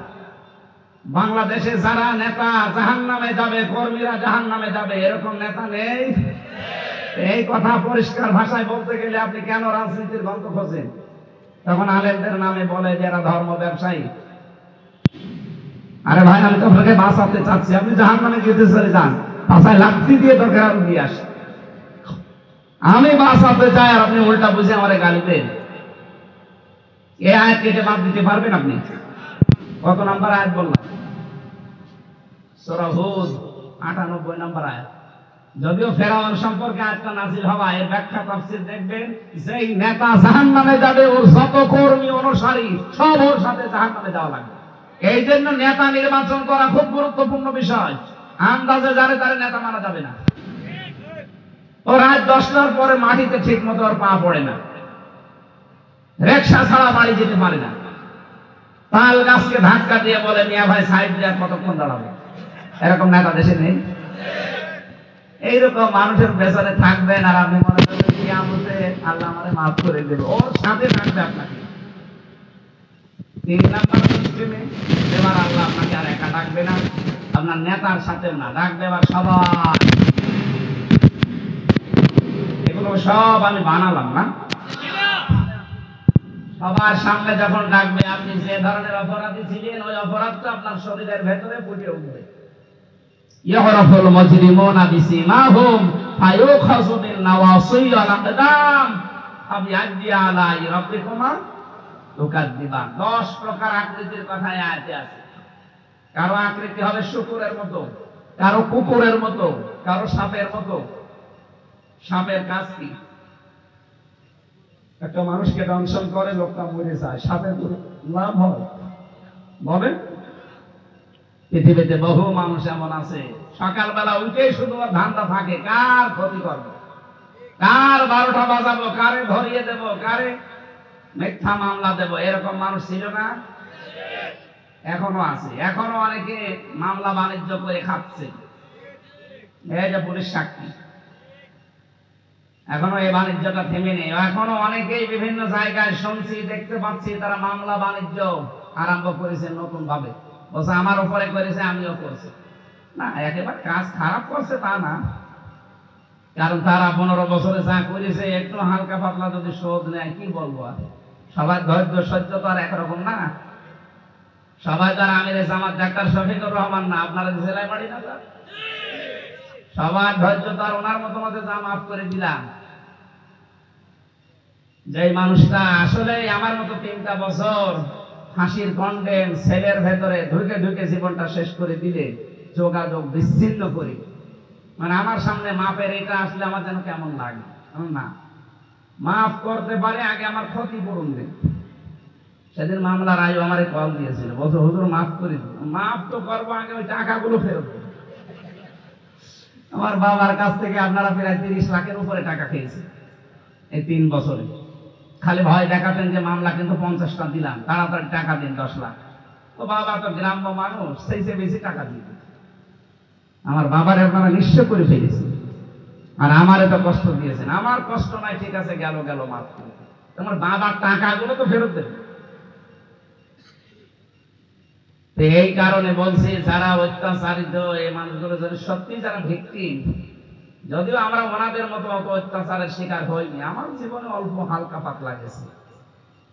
বাংলাদেশে যারা নেতা জাহান্নামে যাবে, কর্মীরা জাহান্নামে যাবে, এরকম নেতা নেই। এই কথা পরিষ্কার ভাষায় বলতে গেলে আপনি কেন রাজনীতির গল্প খোঁজেন? তখন আলেমদের নামে বলে যারা ধর্ম ব্যবসায়ী, আরে ভাই আমি তো আপনাকে বাঁচাতে চাচ্ছি, আপনি জাহান্নামে যেতে চলে যান, পাছায় লাঠি দিয়ে দরকার আরো দিয়ে আসে। আমি বাঁচাতে চাই আর আপনি উল্টা বুঝে আমারে গালি দেন। এই আয়াত কেটে বাদ দিতে পারবেন আপনি? কত নাম্বার আয়াত বললাম? সূরা হুদ 98 নম্বর আয়াত। যদিও ফেরাউন সম্পর্কে আয়াতটা নাযিল হওয়া, এর ব্যাখ্যা তাফসীর দেখবেন, যেই নেতা জাহান্নামে যাবে ওর যত কর্মী অনুসারী সব ওর সাথে জাহান্নামে যাওয়া লাগবে। এই জন্য নেতা নির্বাচন করা খুব গুরুত্বপূর্ণ বিষয়। আন্দাজে যারে তারে নেতা মানা যাবে না। ও রাত 10টার পরে মাটিতে ঠিক মতো আর পা পড়ে না, রিকশা ছাড়া বাড়ি যেতে পারে না, তাল গাছকে ধাক্কা দিয়ে বলে মিয়া ভাই সাইড দিয়ে কতক্ষণ দাঁড়াবে। এরকম নেতা দেশে নেই। এইরকম মানুষের পেছনে থাকবেন আর আপনি মনে করবেন কিয়ামতে আল্লাহ আমাদের মাফ করে দেবে, ওর সাথে থাকবে আপনাকে। 3 নাম্বার সিস্টেমে এবার আল্লাহ আপনাকে আর একা ডাকবে না, আপনার নেতার সাথেও না, ডাকবে এবার সবাই। এগুলো সব আমি বানালাম না। সবার সামনে যখন ডাকবে, আপনি যে ধরনের অপরাধী ছিলেন ওই অপরাধটা আপনার শরীরের ভেতরে ফুটে উঠবে। ইয়ারাফুল মুজরিমুনা বিসিমাহুম ফায়ুখাযু বিন নাওয়াসি আল আকদাম আবিয়াদি আলাই রাব্বিকুমা তুকাদ্দিবান। 10 প্রকার আকৃতির কথা এই আয়াতে আছে। কারো আকৃতি হবে শুকরের মতো, কারো কুকুরের মতো, কারো সাপের মতো। সাপের কাজ কি? একটা মানুষকে দংশন করে, লোকটা মরে যায়, সাপের লাভ হয় বলেন? পৃথিবীতে বহু মানুষ এমন আছে, সকালবেলা উঠেই শুধু ধান্দা থাকে কার ক্ষতি করবো, কার 12টা বাজাবো, কারে ধরিয়ে দেব, কারে মিথ্যা মামলা দেব। এরকম মানুষ ছিল না? এখনো আছে। এখনো অনেকে মামলা বাণিজ্য করে খাচ্ছে। এই যে পুলিশ সাক্ষী, এখনো এই বাণিজ্যটা থেমে নেই। এখনো অনেকেই বিভিন্ন জায়গায় শুনছি, দেখতে পাচ্ছি, তারা মামলা বাণিজ্য আরম্ভ করেছে নতুন ভাবে। বলছে আমার উপরে করেছে, আমিও করছি। না, একেবারে কাজ খারাপ করছে তা না, কারণ তারা 15 বছরে যা করেছে একটু হালকা পাতলা যদি শোধ নেয়, কি বলবো আর। সবার ধৈর্য সহ্য তো আর একরকম না। সবাই তার আমিরে জামাত ডাক্তার শফিকুর রহমান না, আপনারা জেলায় বাড়ি না, সবার ধৈর্য তো আর ওনার মতো মতো যা মাফ করে দিলাম। যে মানুষটা আসলে আমার মতো 3টা বছর ফাঁসির কন্ডেম সেলের ভেতরে ঢুকে ঢুকে জীবনটা শেষ করে দিলে, যোগাযোগ বিচ্ছিন্ন করি, মানে আমার সামনে মাপের এটা আসলে আমার যেন কেমন লাগে। না, মাফ করতে পারে, আগে আমার ক্ষতিপূরণ দেন। সেদিন মামলার আয়ু আমারে কল দিয়েছিল, বলছে হুজুর মাফ করে দিন। মাফ তো করবো, আগে ওই টাকাগুলো ফেরত দেব। আমার বাবার কাছ থেকে আপনারা প্রায় 30 লাখের উপরে টাকা খেয়েছে এই 3 বছরে। খালি ভয় দেখাতেন যে মামলা কিন্তু 50টা দিলাম, তাড়াতাড়ি টাকা দিন 10 লাখ। তো বাবা তো গ্রাম্য মানুষ, সেই চেয়ে বেশি টাকা দিবে। আমার বাবার আপনারা নিঃস্ব করে ফেলেছেন, আর আমারে তো কষ্ট দিয়েছেন। আমার কষ্ট নাই, ঠিক আছে, গেল গেল, মাফ করে। তোমার বাবার টাকাগুলো তো ফেরত দেবে। তো এই কারণে বলছি, যারা অত্যাচারিত এই মানুষগুলো যদি সত্যি যারা ভিকটিম, যদিও আমরা ওনাদের মতো অত অত্যাচারের শিকার হইনি, আমার জীবনে অল্প হালকা পাতলা গেছে।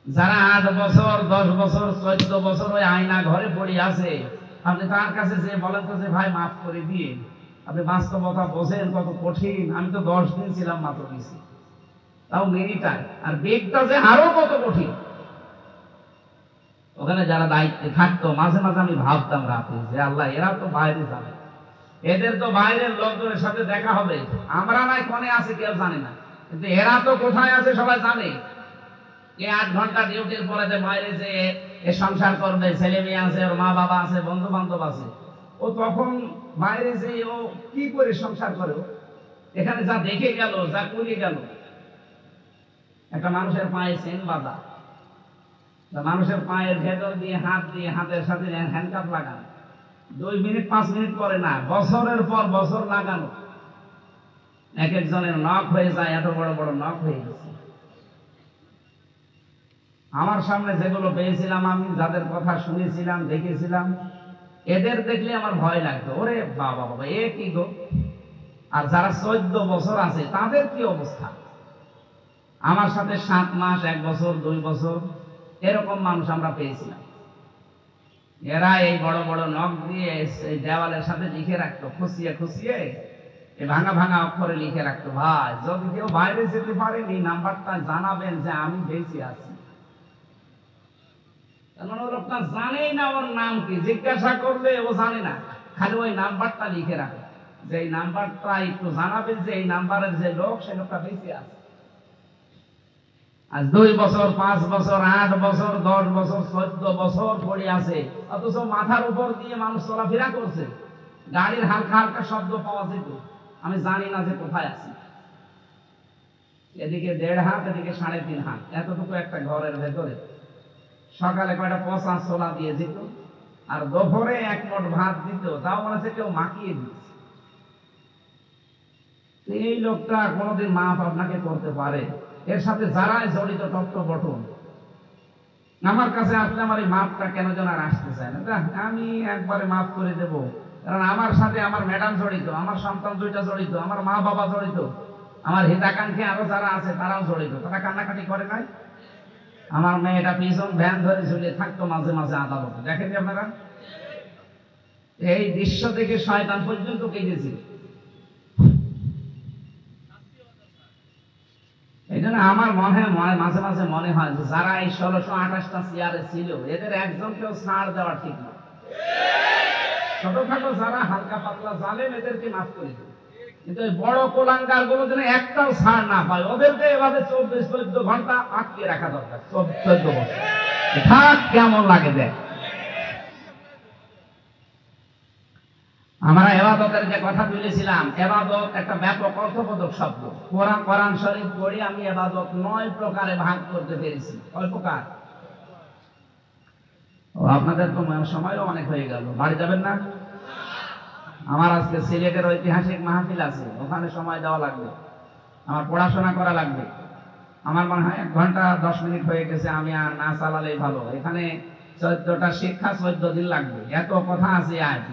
যারা 8 বছর 10 বছর 14 বছর ওই আয়না ঘরে পড়ে আছে, আপনি তার কাছে যে বলেন তো যে ভাই মাফ করে দিয়ে, আপনি বাস্তবতা বোঝেন কত কঠিন। আমি তো 10 দিন ছিলাম মাত্র দিছি, তাও মিনিটার। আর বেগটা যে আরো কত কঠিন। ওখানে যারা দায়িত্বে থাকতো, মাঝে মাঝে আমি ভাবতাম রাতে যে আল্লাহ, এরা তো বাইরে যাবে, এদের তো বাইরের লোকজনের সাথে দেখা হবে, আমরা নাই কোনে আছে কেউ জানে না, কিন্তু এরা তো কোথায় আছে সবাই জানে। এই 8 ঘন্টা ডিউটির পরে যে বাইরে যে এ সংসার করবে, ছেলে মেয়ে আছে, ওর মা বাবা আছে, বন্ধু বান্ধব আছে, ও তখন বাইরে যে ও কি করে সংসার করে? এখানে যা দেখে গেল, যা করে গেল। একটা মানুষের পায়ে চেন বাঁধা, মানুষের পায়ের ভেতর দিয়ে হাত দিয়ে হাতের সাথে হ্যান্ডকাপ লাগানো, 2 মিনিট 5 মিনিট পরে না, বছরের পর বছর লাগানো। এক একজনের নখ হয়ে যায়, এত বড় বড় নখ হয়ে গেছে। আমার সামনে যেগুলো পেয়েছিলাম, আমি যাদের কথা শুনেছিলাম, দেখেছিলাম, এদের দেখলে আমার ভয় লাগতো। ওরে বাবা বাবা, এ কি গো! আর যারা 14 বছর আছে তাদের কি অবস্থা? আমার সাথে 7 মাস, 1 বছর, 2 বছর এরকম মানুষ আমরা পেয়েছিলাম। এরা এই বড় বড় নখ দিয়ে এই দেওয়ালের সাথে লিখে রাখতো, খুশিয়ে খুশিয়ে এই ভাঙা ভাঙা অক্ষরে লিখে রাখতো, ভাই যদি কেউ বাইরে যেতে পারেন এই নাম্বারটা জানাবেন যে আমি বেঁচে আছি। কারণ ও লোকটা জানেই না ওর নাম কি, জিজ্ঞাসা করলে ও জানে না, খালি ওই নাম্বারটা লিখে রাখে যে এই নাম্বারটা একটু জানাবেন যে এই নাম্বারের যে লোক, সে লোকটা বেঁচে আছে। আজ 2 বছর 5 বছর 8 বছর 10 বছর 14 বছর পড়ে আছে, অথচ মাথার উপর দিয়ে মানুষ চলাফেরা করছে, গাড়ির হালকা হালকা শব্দ পাওয়া যেত, আমি জানি না যে কোথায় আছি। এদিকে 1.5 হাত, এদিকে 3.5 হাত, এতটুকু একটা ঘরের ভেতরে। সকালে কয়টা পচা ছোলা দিয়ে যেত, আর দুপুরে 1 মুঠ ভাত দিত, তাও মনে হচ্ছে কেউ মাখিয়ে দিচ্ছে। এই লোকটা কোনোদিন মাফ আপনাকে করতে পারে? এর সাথে যারাই জড়িত তত্ত্ব গঠন, আমার কাছে আসলে আমার এই মাপটা কেন যেন আর আসতে চায় না। আমি একবারে মাফ করে দেব, কারণ আমার সাথে আমার ম্যাডাম জড়িত, আমার সন্তান 2টা জড়িত, আমার মা বাবা জড়িত, আমার হিতাকাঙ্ক্ষী আরো যারা আছে তারাও জড়িত। তারা কান্নাকাটি করে নাই? আমার মেয়েটা পিছন ভ্যান ধরে ঝুলিয়ে থাকতো মাঝে মাঝে আদালতে, দেখেনি আপনারা? এই দৃশ্য দেখে শয়তান পর্যন্ত কেঁদেছে। এই জন্য আমার মনে হয়, মাঝে মাঝে মনে হয় যে যারা এই 1628টা চেয়ারে ছিল, এদের একজনকেও ছাড় দেওয়া ঠিক না। ছোটখাটো যারা হালকা পাতলা জালেম, এদেরকে মাফ করে দিন, কিন্তু এই বড় কোলাঙ্গার গুলো যেন একটাও ছাড় না পায়, ওদেরকে এভাবে 24-14 ঘন্টা আটকিয়ে রাখা দরকার। 14 বছর থাক, কেমন লাগে দেখ। আমরা এবাদতের যে কথা বলেছিলাম, এবাদত একটা ব্যাপক অর্থবোধক শব্দ। কোরআন শরীফ পড়ে আমি এবাদত 9 প্রকারে ভাগ করতে পেরেছি। কয় প্রকার? ও, আপনাদের তো সময়ও অনেক হয়ে গেল, বাড়ি যাবেন না? আমার আজকে সিলেটের ঐতিহাসিক মাহফিল আছে, ওখানে সময় দেওয়া লাগবে, আমার পড়াশোনা করা লাগবে। আমার মনে হয় 1 ঘন্টা 10 মিনিট হয়ে গেছে, আমি আর না চালালেই ভালো। এখানে 14টা শিক্ষা 14 দিন লাগবে, এত কথা আছে। আজ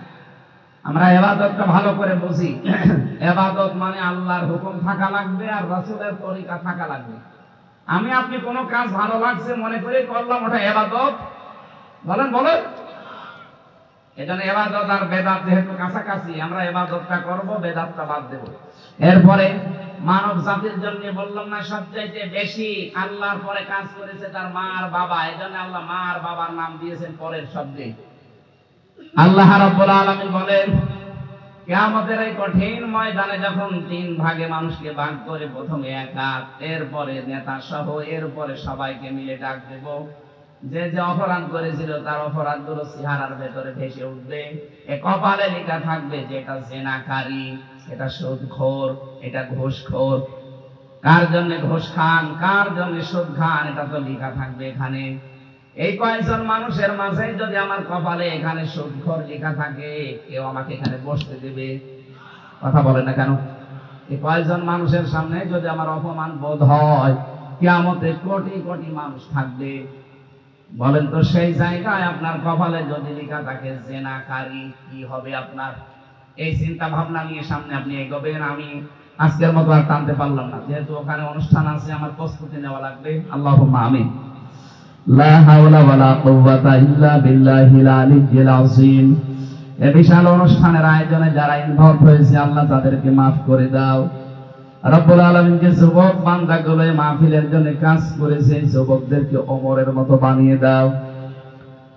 আমরা এবাদতটা ভালো করে বুঝি। এবাদত মানে আল্লাহর হুকুম থাকা লাগবে আর রাসূলের তরিকা থাকা লাগবে। আমি আপনি কোনো কাজ ভালো লাগছে মনে করে করলাম, ওটা এবাদত? বলেন বলেন। এজন্য এবাদত আর বেদাত যেহেতু কাছাকাছি, আমরা এবাদতটা করব, বেদাতটা বাদ দেব। এরপরে মানব জাতির জন্য বললাম না, সবচাইতে বেশি আল্লাহর পরে কাজ করেছে তার মা আর বাবা। এজন্য আল্লাহ মা আর বাবার নাম দিয়েছেন পরের শব্দে। আল্লাহ রাব্বুল আলামিন বলেন, কিয়ামতের এই কঠিন ময়দানে যখন 3 ভাগে মানুষকে ভাগ করে, প্রথমে 1 হাত, এরপরে নেতা সহ, এরপরে সবাইকে মিলে ডাক দেব। যে যে অপরাধ করেছিল তার অপরাধগুলো চেহারার ভেতরে ভেসে উঠবে। এ কপালে লেখা থাকবে যে এটা জেনাকারী, এটা সুদখোর, এটা ঘুষখোর। কার জন্য ঘুষ খান, কার জন্য সুদ খান, এটা তো লেখা থাকবে এখানে। এই কয়েকজন মানুষের মাঝে যদি আমার কপালে এখানে সুদখোর লেখা থাকে, কেউ আমাকে এখানে বসতে দেবে? কথা বলে না কেন? এই কয়েকজন মানুষের সামনে যদি আমার অপমান বোধ হয়, কিয়ামতে কোটি কোটি মানুষ থাকবে। বলেন তো সেই জায়গায় আপনার কপালে যদি লেখা থাকে জেনাকারী, কি হবে আপনার? এই চিন্তা ভাবনা নিয়ে সামনে আপনি এগোবেন। আমি আজকের মতো আর টানতে পারলাম না, যেহেতু ওখানে অনুষ্ঠান আছে, আমার প্রস্তুতি নেওয়া লাগবে। আল্লাহুম্মা আমিন। লা হাওলা ওয়ালা কুওয়াতা ইল্লা বিল্লাহিল আলিয়্যিল আযীম। এই বিশাল অনুষ্ঠানের আয়োজনে যারা ইনভলভ হয়েছে, আল্লাহ তাদেরকে মাফ করে দাও। রব্বুল আলামিন যে যুবক বান্দাগুলো এই মাহফিলের জন্য কাজ করেছে, যুবকদেরকে ওমরের মতো বানিয়ে দাও।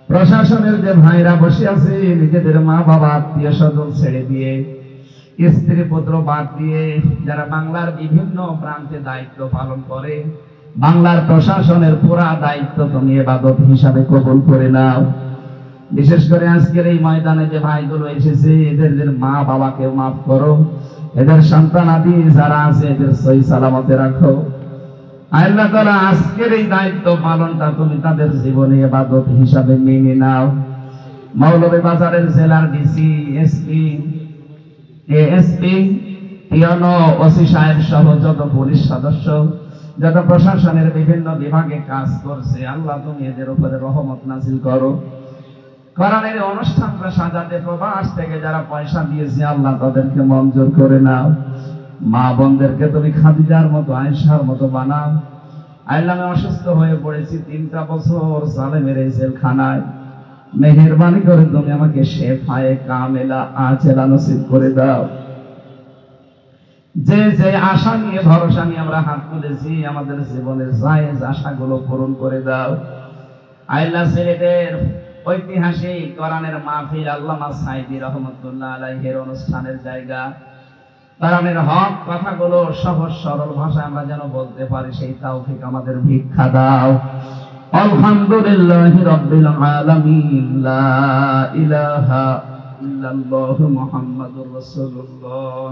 প্রশাসনের যে ভাইরা বসে আছে, নিজেদের মা বাবা আত্মীয় স্বজন ছেড়ে দিয়ে, স্ত্রী পুত্র বাদ দিয়ে, যারা বাংলার বিভিন্ন প্রান্তে দায়িত্ব পালন করে, বাংলার প্রশাসনের পুরা দায়িত্ব তুমি ইবাদত হিসাবে কবুল করে নাও। বিশেষ করে আজকের এই ময়দানে যে ভাইগুলো এসেছে, এদের মা বাবাকে মাফ করো, এদের সন্তানাদি যারা আছে এদের সহি সালামতে রাখো। আল্লাহ তাআলা আজকের এই দায়িত্ব পালনটা তুমি তাদের জীবনে ইবাদত হিসাবে মেনে নাও। মৌলভীবাজারের জেলার ডিসি, এসপি, এএসপি, পিয়নো, ওসি সাহেব সহ যত পুলিশ সদস্য, যত প্রশাসনের বিভিন্ন বিভাগে কাজ করছে, আল্লাহ তুমি এদের উপরে রহমত নাযিল করো। কোরআনের অনুষ্ঠানটা সাজাতে প্রবাস থেকে যারা পয়সা দিয়েছে, আল্লাহ তাদেরকে মঞ্জুর করে নাও। মা বোনদেরকে তুমি খাদিজার মতো, আয়েশার মতো বানাও। আল্লাহ আমি অসুস্থ হয়ে পড়েছি, 3টা বছর সালেমের এই জেলখানায়, মেহেরবানি করে তুমি আমাকে শেফায়ে কামেলা আজেলা নসিব করে দাও। যে যে আশা নিয়ে ভরসা নিয়ে আমরা হাত তুলেছি, আমাদের জীবনের জায়েজ আশাগুলো পূরণ করে দাও। আল্লাহ সিলেটের ঐতিহাসিক কোরআনের মাহফিল আল্লামা সাঈদী রাহমাতুল্লাহ আলাইহির অনুষ্ঠানের জায়গা, কোরআনের হক কথাগুলো সহজ সরল ভাষায় আমরা যেন বলতে পারি, সেই তৌফিক আমাদের ভিক্ষা দাও। আলহামদুলিল্লাহি রাব্বিল আলামিন। লা ইলাহা ইল্লাল্লাহু মুহাম্মাদুর রাসূলুল্লাহ।